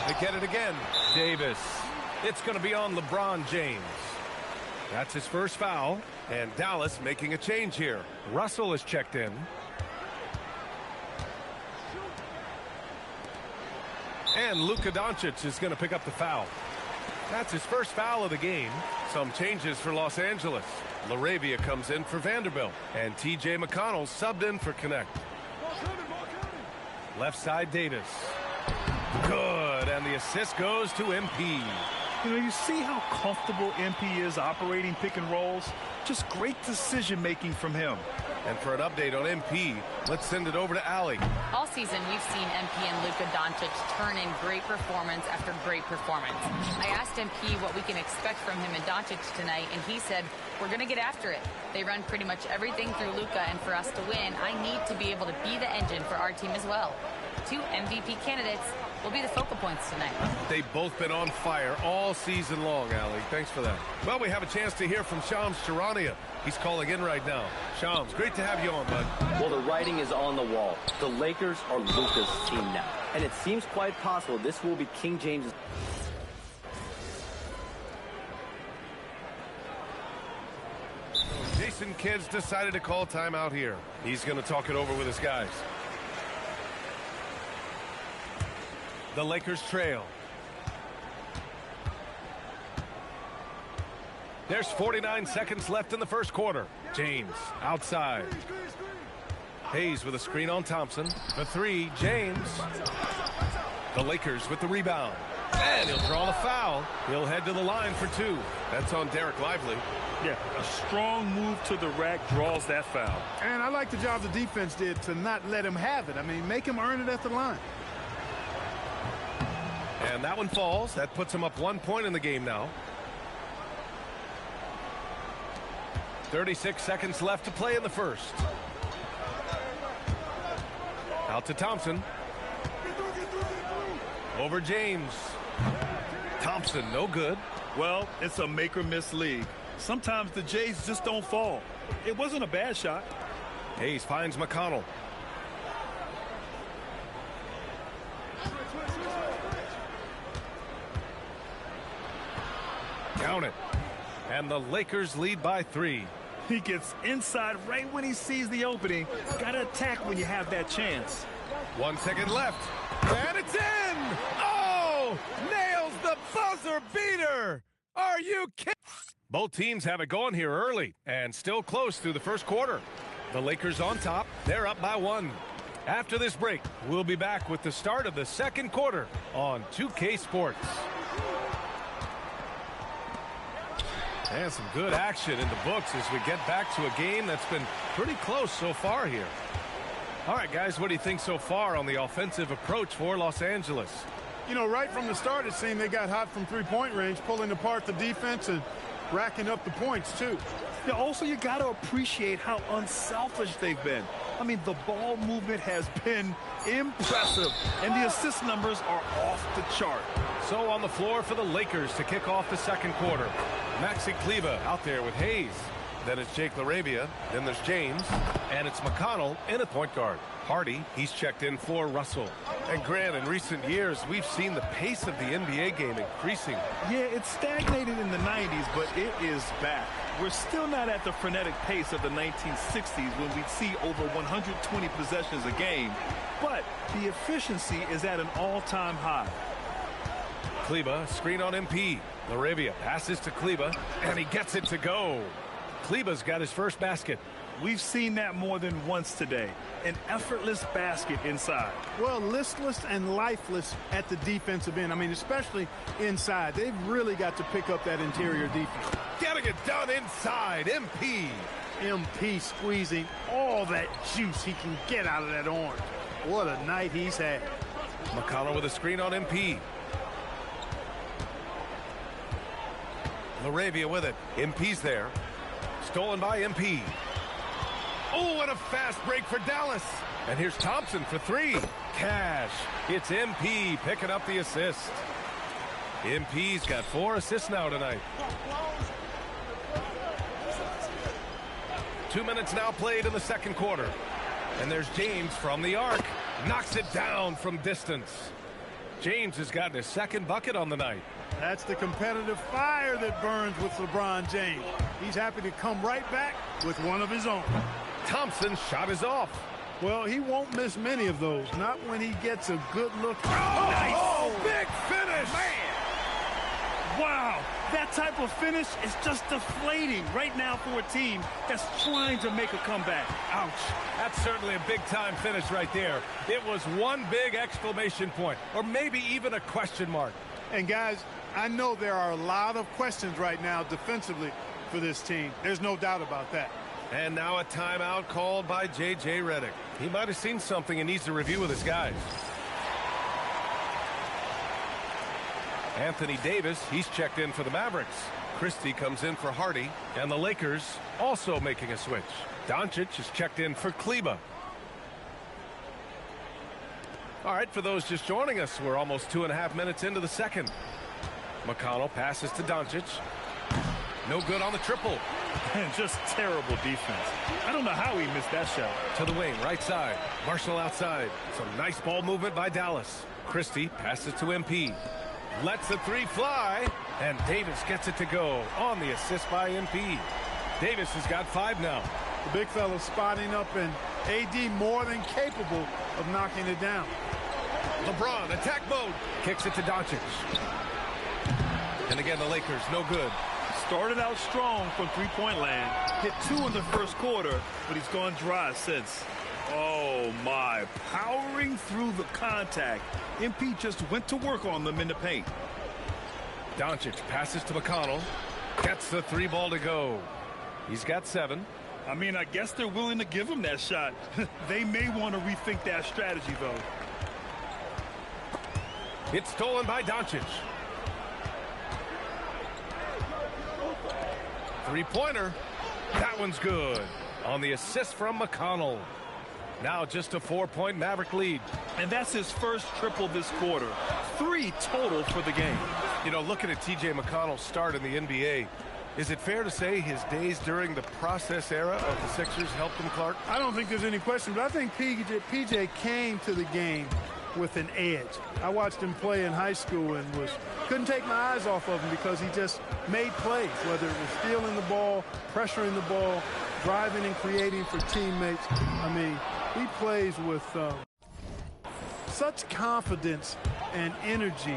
They get it again. Davis. It's going to be on LeBron James. That's his first foul. And Dallas making a change here. Russell is checked in. And Luka Doncic is going to pick up the foul. That's his first foul of the game. Some changes for Los Angeles. LaRavia comes in for Vanderbilt. And T.J. McConnell subbed in for Connect. Left side, Davis. Good. And the assist goes to MP. You know, you see how comfortable MP is operating pick and rolls? Just great decision-making from him. And for an update on MP, let's send it over to Allie. All season, we've seen MP and Luka Doncic turn in great performance after great performance. I asked MP what we can expect from him and Doncic tonight, and he said, we're going to get after it. They run pretty much everything through Luka, and for us to win, I need to be able to be the engine for our team as well. 2 MVP candidates will be the focal points tonight. They've both been on fire all season long, Allie. Thanks for that. Well, we have a chance to hear from Shams Charania. He's calling in right now. Shams, great to have you on, bud. Well, the writing is on the wall. The Lakers are Luka's team now. And it seems quite possible this will be King James' Jason Kidd's decided to call timeout here. He's going to talk it over with his guys. The Lakers trail. There's 49 seconds left in the first quarter. James outside. Hayes with a screen on Thompson. The 3, James. The Lakers with the rebound. And he'll draw the foul. He'll head to the line for 2. That's on Derek Lively. Yeah, a strong move to the rack draws that foul. And I like the job the defense did to not let him have it. I mean, make him earn it at the line. And that one falls. That puts him up 1 point in the game now. 36 seconds left to play in the first. Out to Thompson. Over James. Thompson, no good. Well, it's a make-or-miss league. Sometimes the Jays just don't fall. It wasn't a bad shot. Hayes finds McConnell. Count it. And the Lakers lead by 3. He gets inside right when he sees the opening. Gotta attack when you have that chance. 1 second left. And it's in! Oh! Nails the buzzer beater! Are you kidding? Both teams have it going here early and still close through the first quarter. The Lakers on top. They're up by 1. After this break, we'll be back with the start of the second quarter on 2K Sports. And some good action in the books as we get back to a game that's been pretty close so far here. All right, guys, what do you think so far on the offensive approach for Los Angeles? You know, right from the start, it seemed they got hot from three-point range, pulling apart the defense and racking up the points, too. Yeah, also, you got to appreciate how unselfish they've been. I mean, the ball movement has been impressive, and the assist numbers are off the chart. So on the floor for the Lakers to kick off the second quarter. Maxi Kleber out there with Hayes. Then it's Jake LaRavia. Then there's James. And it's McConnell in at point guard. Hardy, he's checked in for Russell. And Grant, in recent years, we've seen the pace of the NBA game increasing. Yeah, it stagnated in the 90s, but it is back. We're still not at the frenetic pace of the 1960s when we'd see over 120 possessions a game. But the efficiency is at an all-time high. Kleber, screen on MP. LaRavia passes to Kleber, and he gets it to go. Kleber's got his first basket. We've seen that more than once today. An effortless basket inside. Well, listless and lifeless at the defensive end. I mean, especially inside. They've really got to pick up that interior defense. Getting it done inside. MP. MP squeezing all that juice he can get out of that orange. What a night he's had. McConnell with a screen on MP. LaRavia with it. MP's there. Stolen by MP. Oh, and a fast break for Dallas. And here's Thompson for 3. Cash. It's MP picking up the assist. MP's got 4 assists now tonight. 2 minutes now played in the second quarter. And there's James from the arc. Knocks it down from distance. James has gotten his second bucket on the night. That's the competitive fire that burns with LeBron James. He's happy to come right back with one of his own. Thompson's shot is off. Well, he won't miss many of those. Not when he gets a good look. Oh, nice! Big finish! Man! Wow! That type of finish is just deflating right now for a team that's trying to make a comeback. Ouch. That's certainly a big-time finish right there. It was one big exclamation point, or maybe even a question mark. And, guys, I know there are a lot of questions right now defensively for this team. There's no doubt about that. And now a timeout called by J.J. Redick. He might have seen something and needs to review with his guys. Anthony Davis, he's checked in for the Mavericks. Christie comes in for Hardy. And the Lakers also making a switch. Doncic is checked in for Kleba. All right, for those just joining us, we're almost 2.5 minutes into the second. McConnell passes to Doncic. No good on the triple. Just terrible defense. I don't know how he missed that shot. To the wing, right side. Marshall outside. Some nice ball movement by Dallas. Christie passes to MP. Lets the three fly. And Davis gets it to go on the assist by MP. Davis has got 5 now. The big fella spotting up, and AD more than capable of knocking it down. LeBron, attack mode. Kicks it to Doncic. And again, the Lakers, no good. Started out strong from three-point land. Hit 2 in the first quarter, but he's gone dry since. Oh, my. Powering through the contact. MP just went to work on them in the paint. Doncic passes to McConnell. Gets the 3 ball to go. He's got 7. I mean, I guess they're willing to give him that shot. They may want to rethink that strategy, though. It's stolen by Doncic. 3-pointer. That one's good. On the assist from McConnell. Now just a 4-point Maverick lead. And that's his first triple this quarter. 3 total for the game. You know, looking at T.J. McConnell's start in the NBA, is it fair to say his days during the process era of the Sixers helped him, Clark? I don't think there's any question, but I think PJ came to the game with an edge. I watched him play in high school and couldn't take my eyes off of him because he just made plays, whether it was stealing the ball, pressuring the ball, driving and creating for teammates. I mean, he plays with such confidence and energy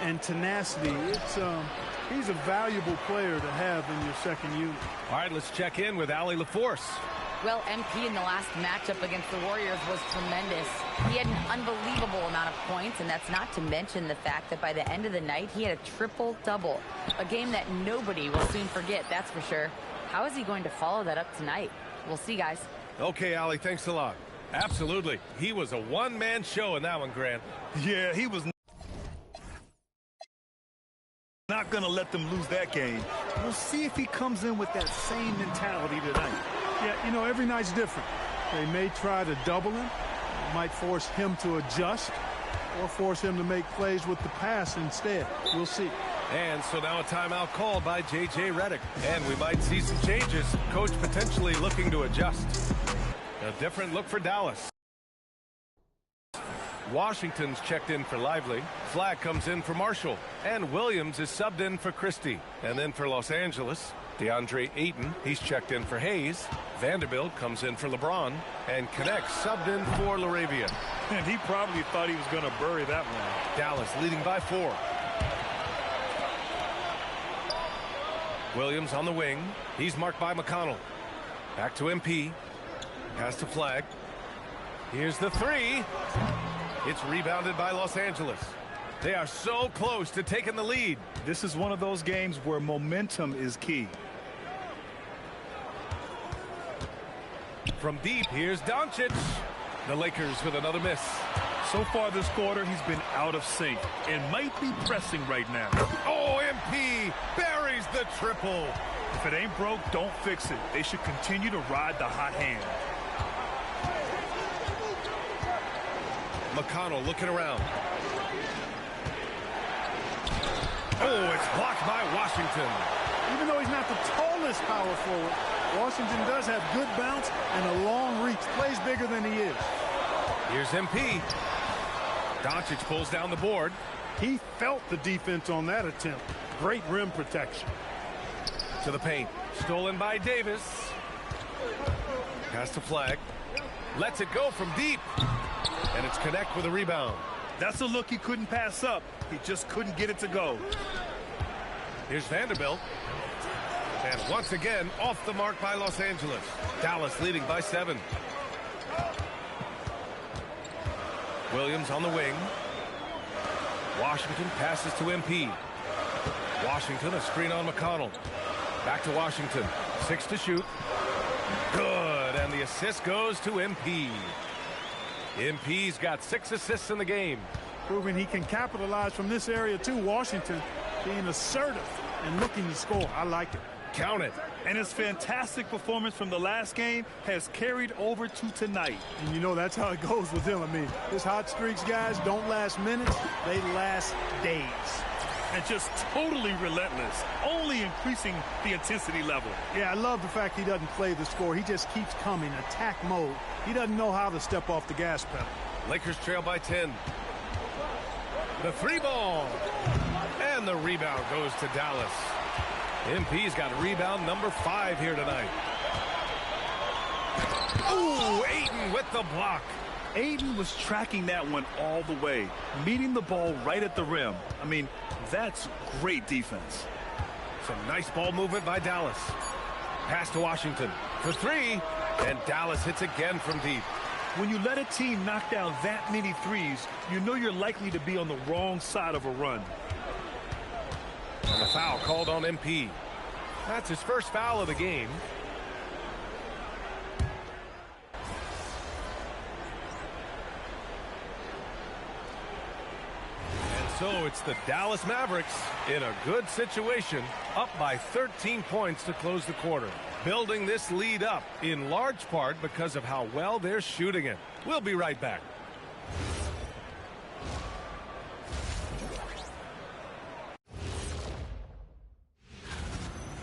and tenacity. He's a valuable player to have in your second unit. All right, let's check in with Allie LaForce. Well, MP in the last matchup against the Warriors was tremendous. He had an unbelievable amount of points, and that's not to mention the fact that by the end of the night, he had a triple-double. A game that nobody will soon forget, that's for sure. How is he going to follow that up tonight? We'll see, guys. Okay, Allie, thanks a lot. Absolutely. He was a one-man show in that one, Grant. Yeah, he was not going to let them lose that game. We'll see if he comes in with that same mentality tonight. Yeah, you know, every night's different. They may try to double him, might force him to adjust, or force him to make plays with the pass instead. We'll see. And so now a timeout called by J.J. Redick. And we might see some changes. Coach potentially looking to adjust. A different look for Dallas. Washington's checked in for Lively. Flag comes in for Marshall. And Williams is subbed in for Christie. And then for Los Angeles, DeAndre Ayton, he's checked in for Hayes. Vanderbilt comes in for LeBron. And Connect subbed in for LaRavia. And he probably thought he was going to bury that one. Dallas leading by 4. Williams on the wing. He's marked by McConnell. Back to MP. Pass to Flag. Here's the 3. It's rebounded by Los Angeles. They are so close to taking the lead. This is one of those games where momentum is key. From deep, here's Doncic. The Lakers with another miss. So far this quarter, he's been out of sync and might be pressing right now. Oh, MP buries the triple. If it ain't broke, don't fix it. They should continue to ride the hot hand. McConnell looking around. Oh, it's blocked by Washington. Even though he's not the tallest power forward, Washington does have good bounce and a long reach. Plays bigger than he is. Here's MP. Doncic pulls down the board. He felt the defense on that attempt. Great rim protection. To the paint. Stolen by Davis. Pass to Flag. Lets it go from deep. And it's Connect with a rebound. That's a look he couldn't pass up. He just couldn't get it to go. Here's Vanderbilt. And once again, off the mark by Los Angeles. Dallas leading by 7. Williams on the wing. Washington passes to MP. Washington, a screen on McConnell. Back to Washington. 6 to shoot. Good, and the assist goes to MP. MP's got 6 assists in the game. Proving he can capitalize from this area too. Washington being assertive and looking to score. I like it. Count it. And his fantastic performance from the last game has carried over to tonight. And you know that's how it goes with him. I mean, his hot streaks, guys, don't last minutes. They last days. And just totally relentless, only increasing the intensity level. Yeah, I love the fact he doesn't play the score. He just keeps coming, attack mode. He doesn't know how to step off the gas pedal. Lakers trail by 10. The 3 ball. And the rebound goes to Dallas. MP's got rebound number 5 here tonight. Ooh, Ayton with the block. Ayton was tracking that one all the way, meeting the ball right at the rim. I mean, that's great defense. Some nice ball movement by Dallas. Pass to Washington for 3, and Dallas hits again from deep. When you let a team knock down that many threes, you know you're likely to be on the wrong side of a run. And a foul called on MP. That's his first foul of the game. And so it's the Dallas Mavericks in a good situation, up by 13 points to close the quarter. Building this lead up in large part because of how well they're shooting it. We'll be right back.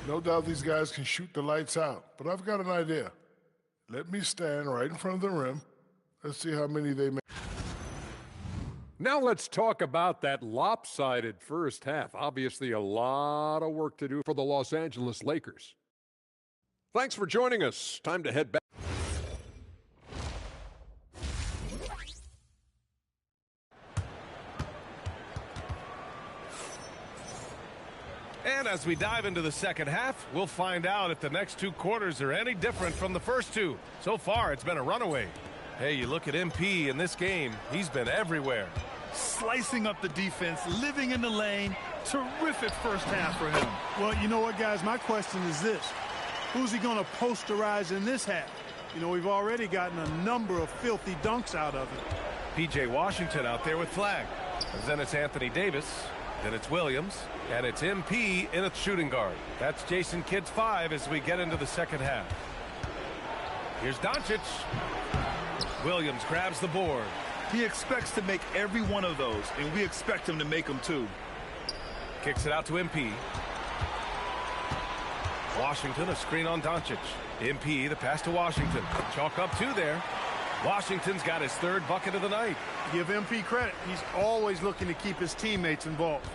No doubt these guys can shoot the lights out, but I've got an idea. Let me stand right in front of the rim. Let's see how many they make. Now let's talk about that lopsided first half. Obviously, a lot of work to do for the Los Angeles Lakers. Thanks for joining us. Time to head back. And as we dive into the second half, we'll find out if the next 2 quarters are any different from the first 2. So far, it's been a runaway. Hey, you look at MP in this game, he's been everywhere. Slicing up the defense, living in the lane. Terrific first half for him. Well, you know what, guys? My question is this. Who's he going to posterize in this half? You know, we've already gotten a number of filthy dunks out of him. P.J. Washington out there with flag. And then it's Anthony Davis. Then it's Williams. And it's MP in a shooting guard. That's Jason Kidd's 5 as we get into the second half. Here's Doncic. Williams grabs the board. He expects to make every one of those, and we expect him to make them too. Kicks it out to MP. Washington, a screen on Doncic. MP, the pass to Washington. Chalk up 2 there. Washington's got his 3rd bucket of the night. Give MP credit. He's always looking to keep his teammates involved.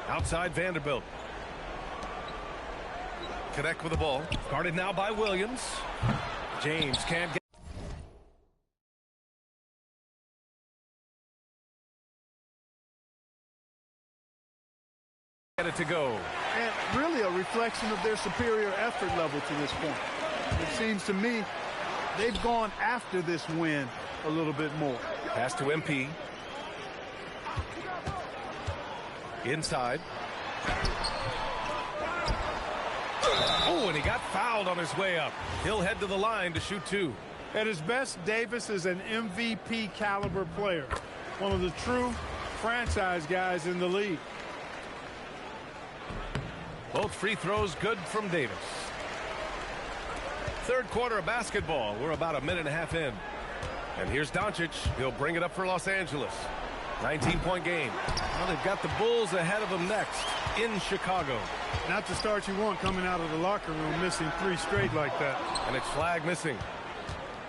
Outside Vanderbilt. Connect with the ball. Guarded now by Williams. James can't get it to go. And really a reflection of their superior effort level to this point. It seems to me they've gone after this win a little bit more. Pass to MP. Inside. Oh, and he got fouled on his way up. He'll head to the line to shoot 2. At his best, Davis is an MVP caliber player. One of the true franchise guys in the league. Both free throws good from Davis. Third quarter of basketball. We're about a minute and a half in. And here's Doncic. He'll bring it up for Los Angeles. 19-point game. Well, they've got the Bulls ahead of them next in Chicago. Not the start you want coming out of the locker room, missing 3 straight like that. And it's flag missing.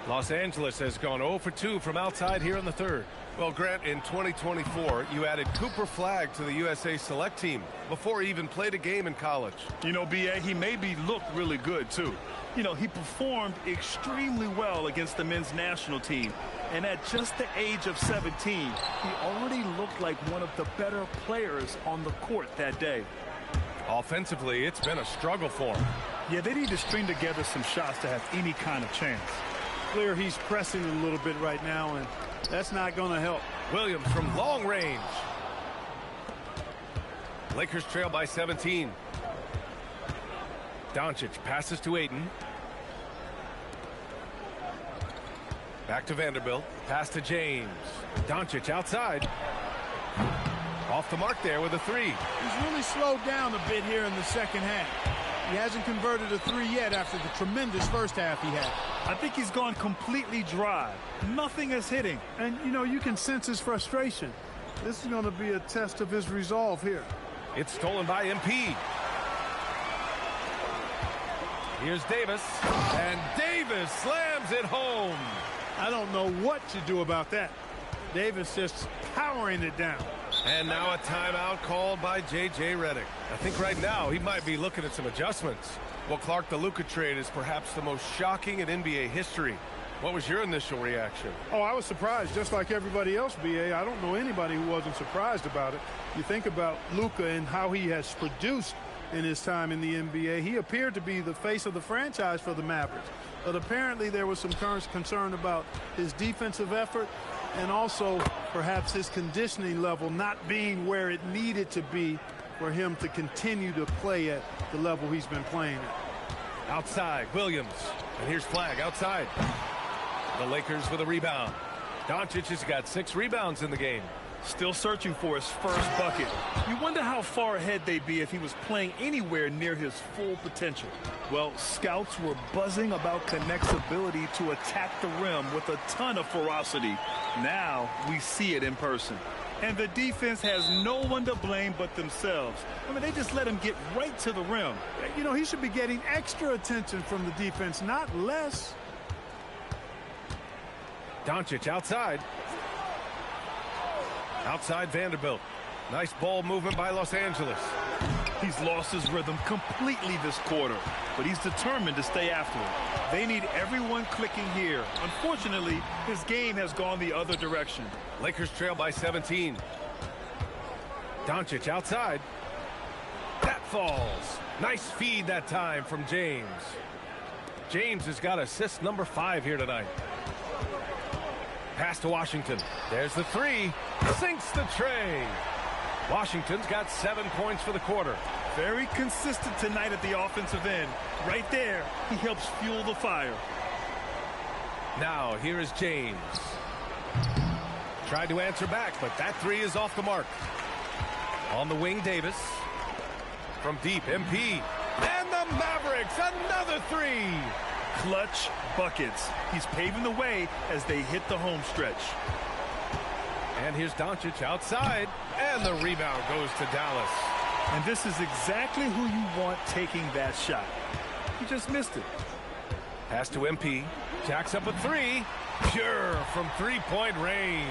Los Angeles has gone 0 for 2 from outside here in the third. Well, Grant, in 2024, you added Cooper Flagg to the USA Select team before he even played a game in college. You know, B.A., he maybe looked really good, too. You know, he performed extremely well against the men's national team. And at just the age of 17, he already looked like one of the better players on the court that day. Offensively, it's been a struggle for him. Yeah, they need to string together some shots to have any kind of chance. Clear he's pressing a little bit right now, and that's not going to help. Williams from long range. Lakers trail by 17. Doncic passes to Ayton. Back to Vanderbilt. Pass to James. Doncic outside. Off the mark there with a three. He's really slowed down a bit here in the second half. He hasn't converted a three yet after the tremendous first half he had. I think he's gone completely dry. Nothing is hitting. And, you know, you can sense his frustration. This is going to be a test of his resolve here. It's stolen by MP. Here's Davis. And Davis slams it home. I don't know what to do about that. Davis just powering it down. And now a timeout called by J.J. Redick. I think right now he might be looking at some adjustments. Well, Clark, the Luka trade is perhaps the most shocking in NBA history. What was your initial reaction? Oh, I was surprised, just like everybody else, B.A. I don't know anybody who wasn't surprised about it. You think about Luka and how he has produced in his time in the NBA. He appeared to be the face of the franchise for the Mavericks. But apparently there was some concern about his defensive effort and also perhaps his conditioning level not being where it needed to be for him to continue to play at the level he's been playing at. Outside, Williams. And here's Flag outside. The Lakers with a rebound. Doncic has got 6 rebounds in the game. Still searching for his first bucket. You wonder how far ahead they'd be if he was playing anywhere near his full potential. Well, scouts were buzzing about Connect's ability to attack the rim with a ton of ferocity. Now we see it in person. And the defense has no one to blame but themselves. I mean, they just let him get right to the rim. You know, he should be getting extra attention from the defense, not less. Doncic outside. Outside Vanderbilt. Nice ball movement by Los Angeles. He's lost his rhythm completely this quarter, but he's determined to stay after it. They need everyone clicking here. Unfortunately, his game has gone the other direction. Lakers trail by 17. Doncic outside. That falls. Nice feed that time from James. James has got assist number 5 here tonight. Pass to Washington. There's the three. Sinks the tray. Washington's got 7 points for the quarter. Very consistent tonight at the offensive end. Right there, he helps fuel the fire. Now, here is James. Tried to answer back, but that three is off the mark. On the wing, Davis. From deep, MP. And the Mavericks, another three. Clutch buckets. He's paving the way as they hit the home stretch. And here's Doncic outside. And the rebound goes to Dallas. And this is exactly who you want taking that shot. He just missed it. Pass to MP. Jacks up a three. Pure from three-point range.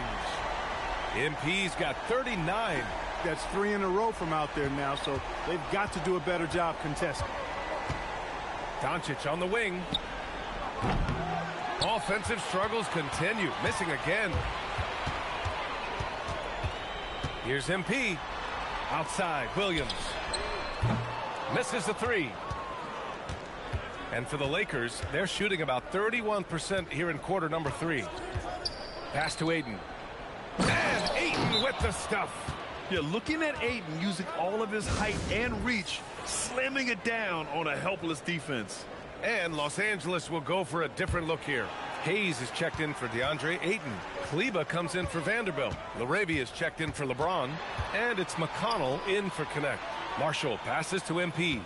MP's got 39. That's 3 in a row from out there now, so they've got to do a better job contesting. Doncic on the wing. Offensive struggles continue. Missing again. Here's MP. Outside, Williams. Misses the three. And for the Lakers, they're shooting about 31% here in quarter number 3. Pass to Ayton. And Ayton with the stuff. Yeah, looking at Ayton using all of his height and reach, slamming it down on a helpless defense. And Los Angeles will go for a different look here. Hayes is checked in for DeAndre Ayton. Kleber comes in for Vanderbilt. LaRavia is checked in for LeBron. And it's McConnell in for Connect. Marshall passes to MP.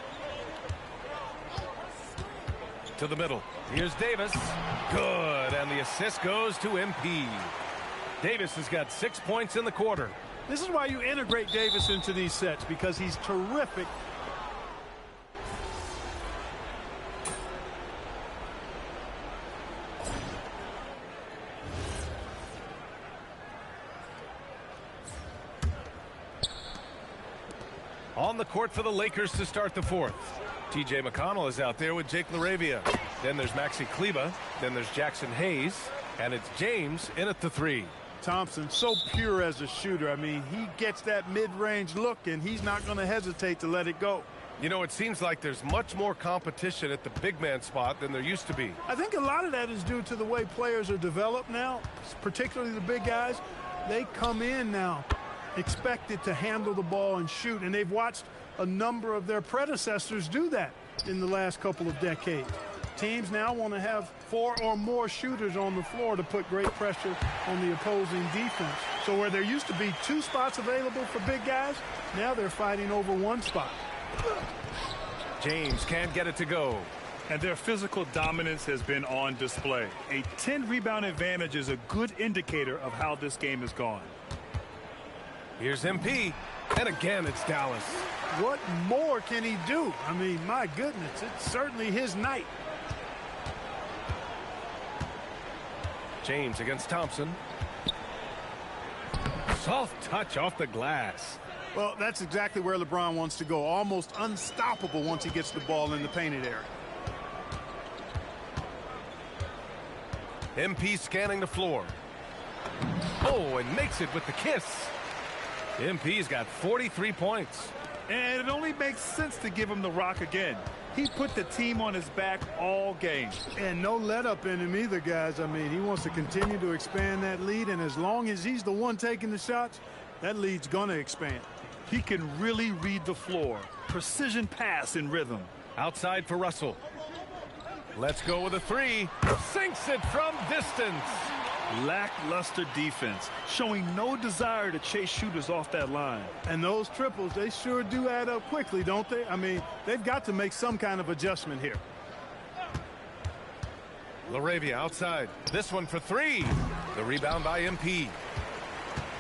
To the middle. Here's Davis. Good. And the assist goes to MP. Davis has got 6 points in the quarter. This is why you integrate Davis into these sets, because he's terrific. On the court for the Lakers to start the 4th. T.J. McConnell is out there with Jake LaRavia. Then there's Maxi Kleber. Then there's Jackson Hayes. And it's James in at the 3. Thompson, so pure as a shooter. I mean, he gets that mid-range look, and he's not going to hesitate to let it go. You know, it seems like there's much more competition at the big man spot than there used to be. I think a lot of that is due to the way players are developed now, particularly the big guys. They come in now expected to handle the ball and shoot, and they've watched a number of their predecessors do that in the last couple of decades. Teams now want to have 4 or more shooters on the floor to put great pressure on the opposing defense. So where there used to be 2 spots available for big guys, now they're fighting over 1 spot. James can't get it to go. And their physical dominance has been on display. A 10-rebound advantage is a good indicator of how this game has gone. Here's MP, and again it's Dallas. What more can he do? I mean, my goodness, it's certainly his night. James against Thompson. Soft touch off the glass. Well, that's exactly where LeBron wants to go. Almost unstoppable once he gets the ball in the painted area. MP scanning the floor. Oh, and makes it with the kiss. MP's got 43 points. And it only makes sense to give him the rock again. He put the team on his back all game. And no let up in him either, guys. I mean, he wants to continue to expand that lead, and as long as he's the one taking the shots, that lead's going to expand. He can really read the floor. Precision pass in rhythm. Outside for Russell. Let's go with a 3. Sinks it from distance. Lackluster defense, showing no desire to chase shooters off that line. And those triples, they sure do add up quickly, don't they? I mean, they've got to make some kind of adjustment here. LaRavia outside. This one for 3. The rebound by MP.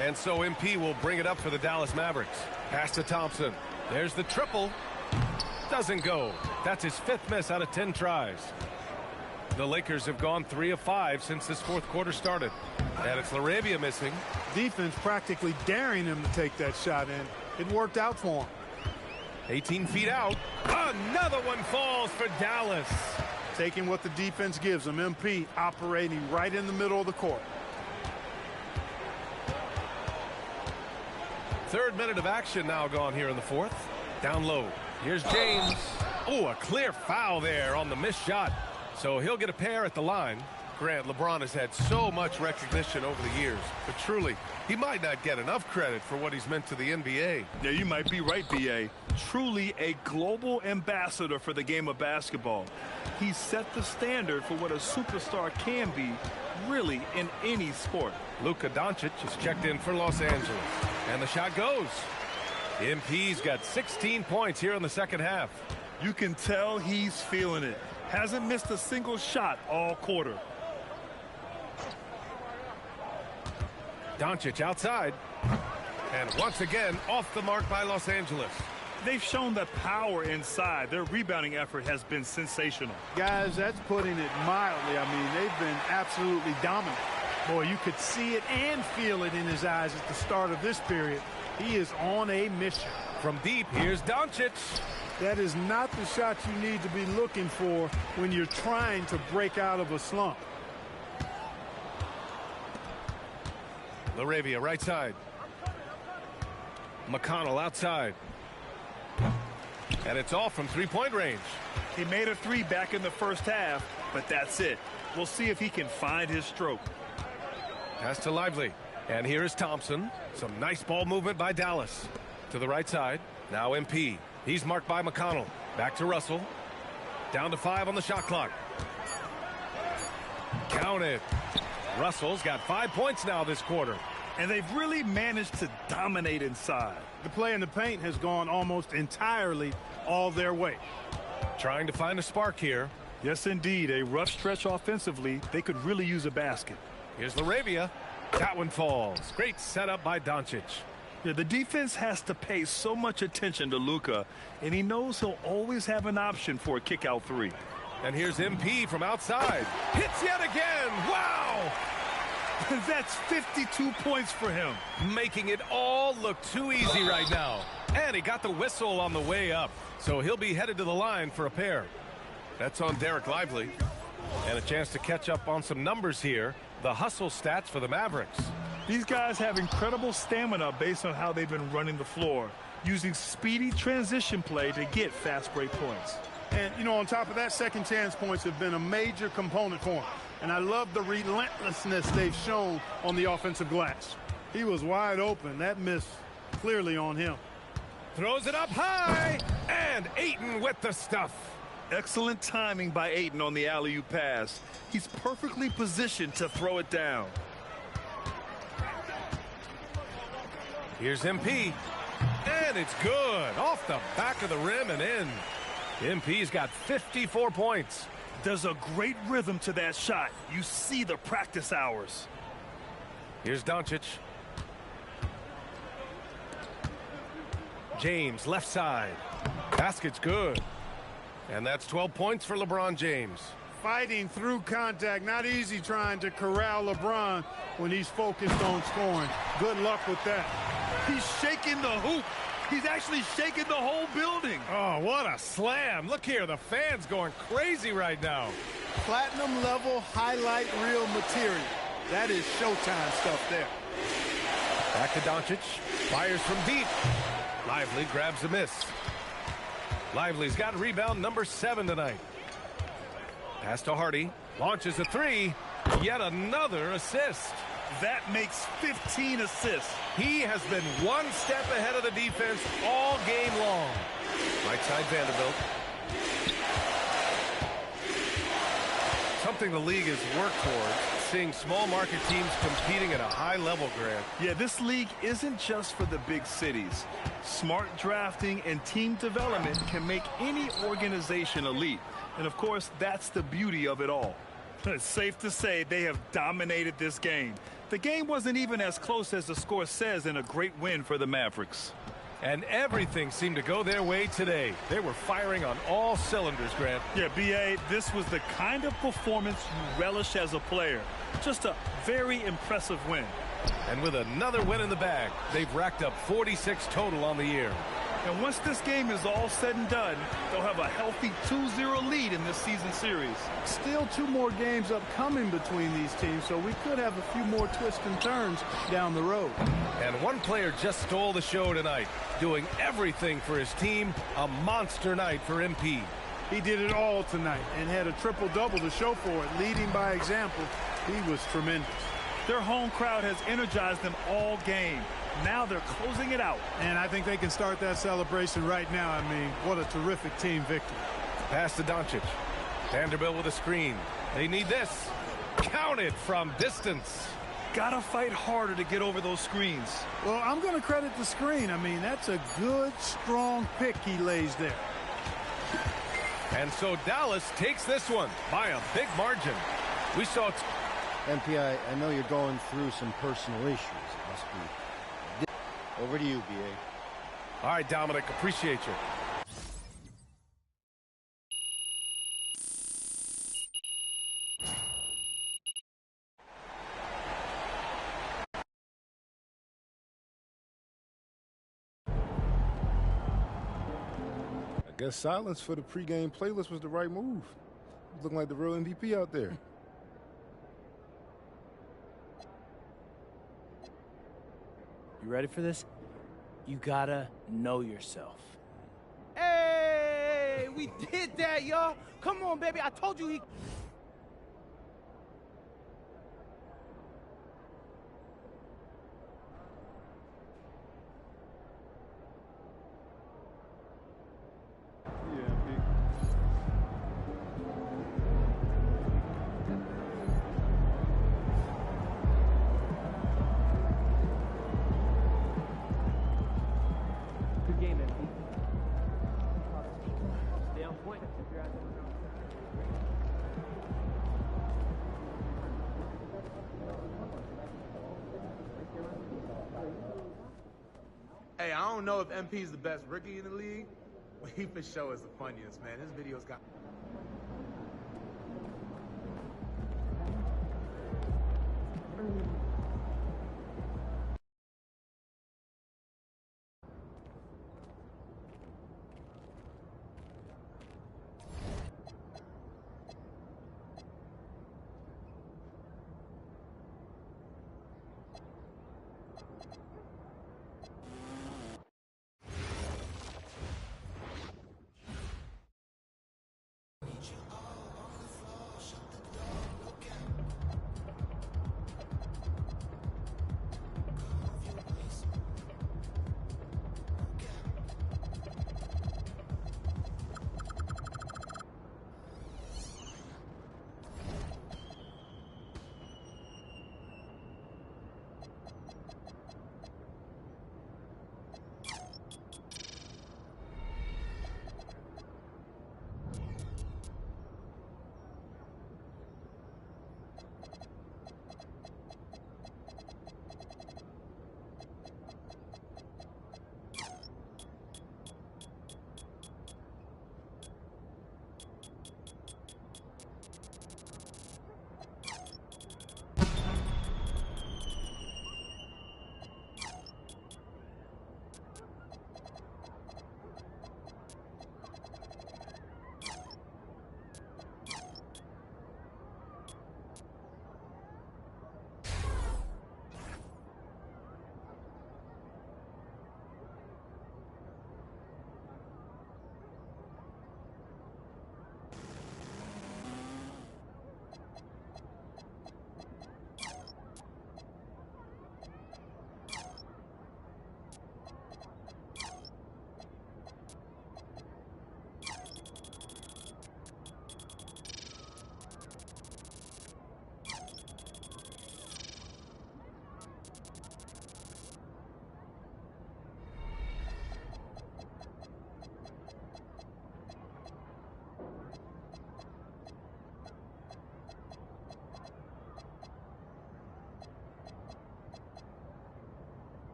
And so MP will bring it up for the Dallas Mavericks. Pass to Thompson. There's the triple. Doesn't go. That's his 5th miss out of 10 tries. The Lakers have gone 3 of 5 since this 4th quarter started. And it's LaRavia missing. Defense practically daring him to take that shot in. It worked out for him. 18 feet out. Another one falls for Dallas. Taking what the defense gives them. MP operating right in the middle of the court. 3rd minute of action now gone here in the 4th. Down low. Here's James. Oh, a clear foul there on the missed shot. So he'll get a pair at the line. Grant, LeBron has had so much recognition over the years, but truly, he might not get enough credit for what he's meant to the NBA. Yeah, you might be right, B.A. Truly a global ambassador for the game of basketball. He set the standard for what a superstar can be, really, in any sport. Luka Doncic is checked in for Los Angeles. And the shot goes. MP's got 16 points here in the 2nd half. You can tell he's feeling it. Hasn't missed a single shot all quarter. Doncic outside. And once again, off the mark by Los Angeles. They've shown the power inside. Their rebounding effort has been sensational. Guys, that's putting it mildly. I mean, they've been absolutely dominant. Boy, you could see it and feel it in his eyes at the start of this period. He is on a mission. From deep, here's Doncic. That is not the shot you need to be looking for when you're trying to break out of a slump. LaRavia right side. McConnell outside. And it's all from 3-point range. He made a 3 back in the 1st half, but that's it. We'll see if he can find his stroke. Pass to Lively. And here is Thompson. Some nice ball movement by Dallas. To the right side. Now MP. He's marked by McConnell. Back to Russell. Down to 5 on the shot clock. Count it. Russell's got 5 points now this quarter. And they've really managed to dominate inside. The play in the paint has gone almost entirely all their way. Trying to find a spark here. Yes, indeed. A rough stretch offensively. They could really use a basket. Here's LaRavia. That one falls. Great setup by Doncic. Yeah, the defense has to pay so much attention to Luka, and he knows he'll always have an option for a kick-out 3. And here's MP from outside. Hits yet again. Wow! That's 52 points for him. Making it all look too easy right now. And he got the whistle on the way up. So he'll be headed to the line for a pair. That's on Derek Lively. And a chance to catch up on some numbers here. The hustle stats for the Mavericks. These guys have incredible stamina based on how they've been running the floor, using speedy transition play to get fast break points. And, you know, on top of that, second chance points have been a major component for him. And I love the relentlessness they've shown on the offensive glass. He was wide open. That miss clearly on him. Throws it up high, and Ayton with the stuff. Excellent timing by Ayton on the alley-oop pass. He's perfectly positioned to throw it down. Here's MP. And it's good. Off the back of the rim and in. MP's got 54 points. There's a great rhythm to that shot. You see the practice hours. Here's Doncic. James, left side. Basket's good. And that's 12 points for LeBron James. Fighting through contact. Not easy trying to corral LeBron when he's focused on scoring. Good luck with that. He's shaking the hoop. He's actually shaking the whole building. Oh, what a slam. Look here, the fans going crazy right now. Platinum level highlight reel material. That is Showtime stuff there. Back to Doncic. Fires from deep. Lively grabs a miss. Lively's got rebound number 7 tonight. Pass to Hardy. Launches a 3. Yet another assist. That makes 15 assists. He has been one step ahead of the defense all game long. Right side Vanderbilt. Something the league has worked towards, seeing small market teams competing at a high level, Grant. Yeah, this league isn't just for the big cities. Smart drafting and team development can make any organization elite. And of course, that's the beauty of it all. It's safe to say they have dominated this game. The game wasn't even as close as the score says in a great win for the Mavericks. And everything seemed to go their way today. They were firing on all cylinders, Grant. Yeah, B.A., this was the kind of performance you relish as a player. Just a very impressive win. And with another win in the bag, they've racked up 46 total on the year. And once this game is all said and done, they'll have a healthy 2-0 lead in this season series. Still 2 more games upcoming between these teams, so we could have a few more twists and turns down the road. And one player just stole the show tonight, doing everything for his team. A monster night for MP. He did it all tonight and had a triple-double to show for it, leading by example. He was tremendous. Their home crowd has energized them all game. Now they're closing it out. And I think they can start that celebration right now. I mean, what a terrific team victory. Pass to Doncic. Vanderbilt with a screen. They need this. Count it from distance. Gotta fight harder to get over those screens. Well, I'm going to credit the screen. I mean, that's a good, strong pick he lays there. And so Dallas takes this one by a big margin. We saw... MP, I know you're going through some personal issues. Must be. Over to you, B.A. All right, Dominic, appreciate you. I guess silence for the pregame playlist was the right move. Looking like the real MVP out there. You ready for this? You gotta know yourself. Hey, we did that, y'all. Come on, baby. I told you he... Hey, I don't know if MP is the best rookie in the league, but he for sure is the funniest, man. His videos got...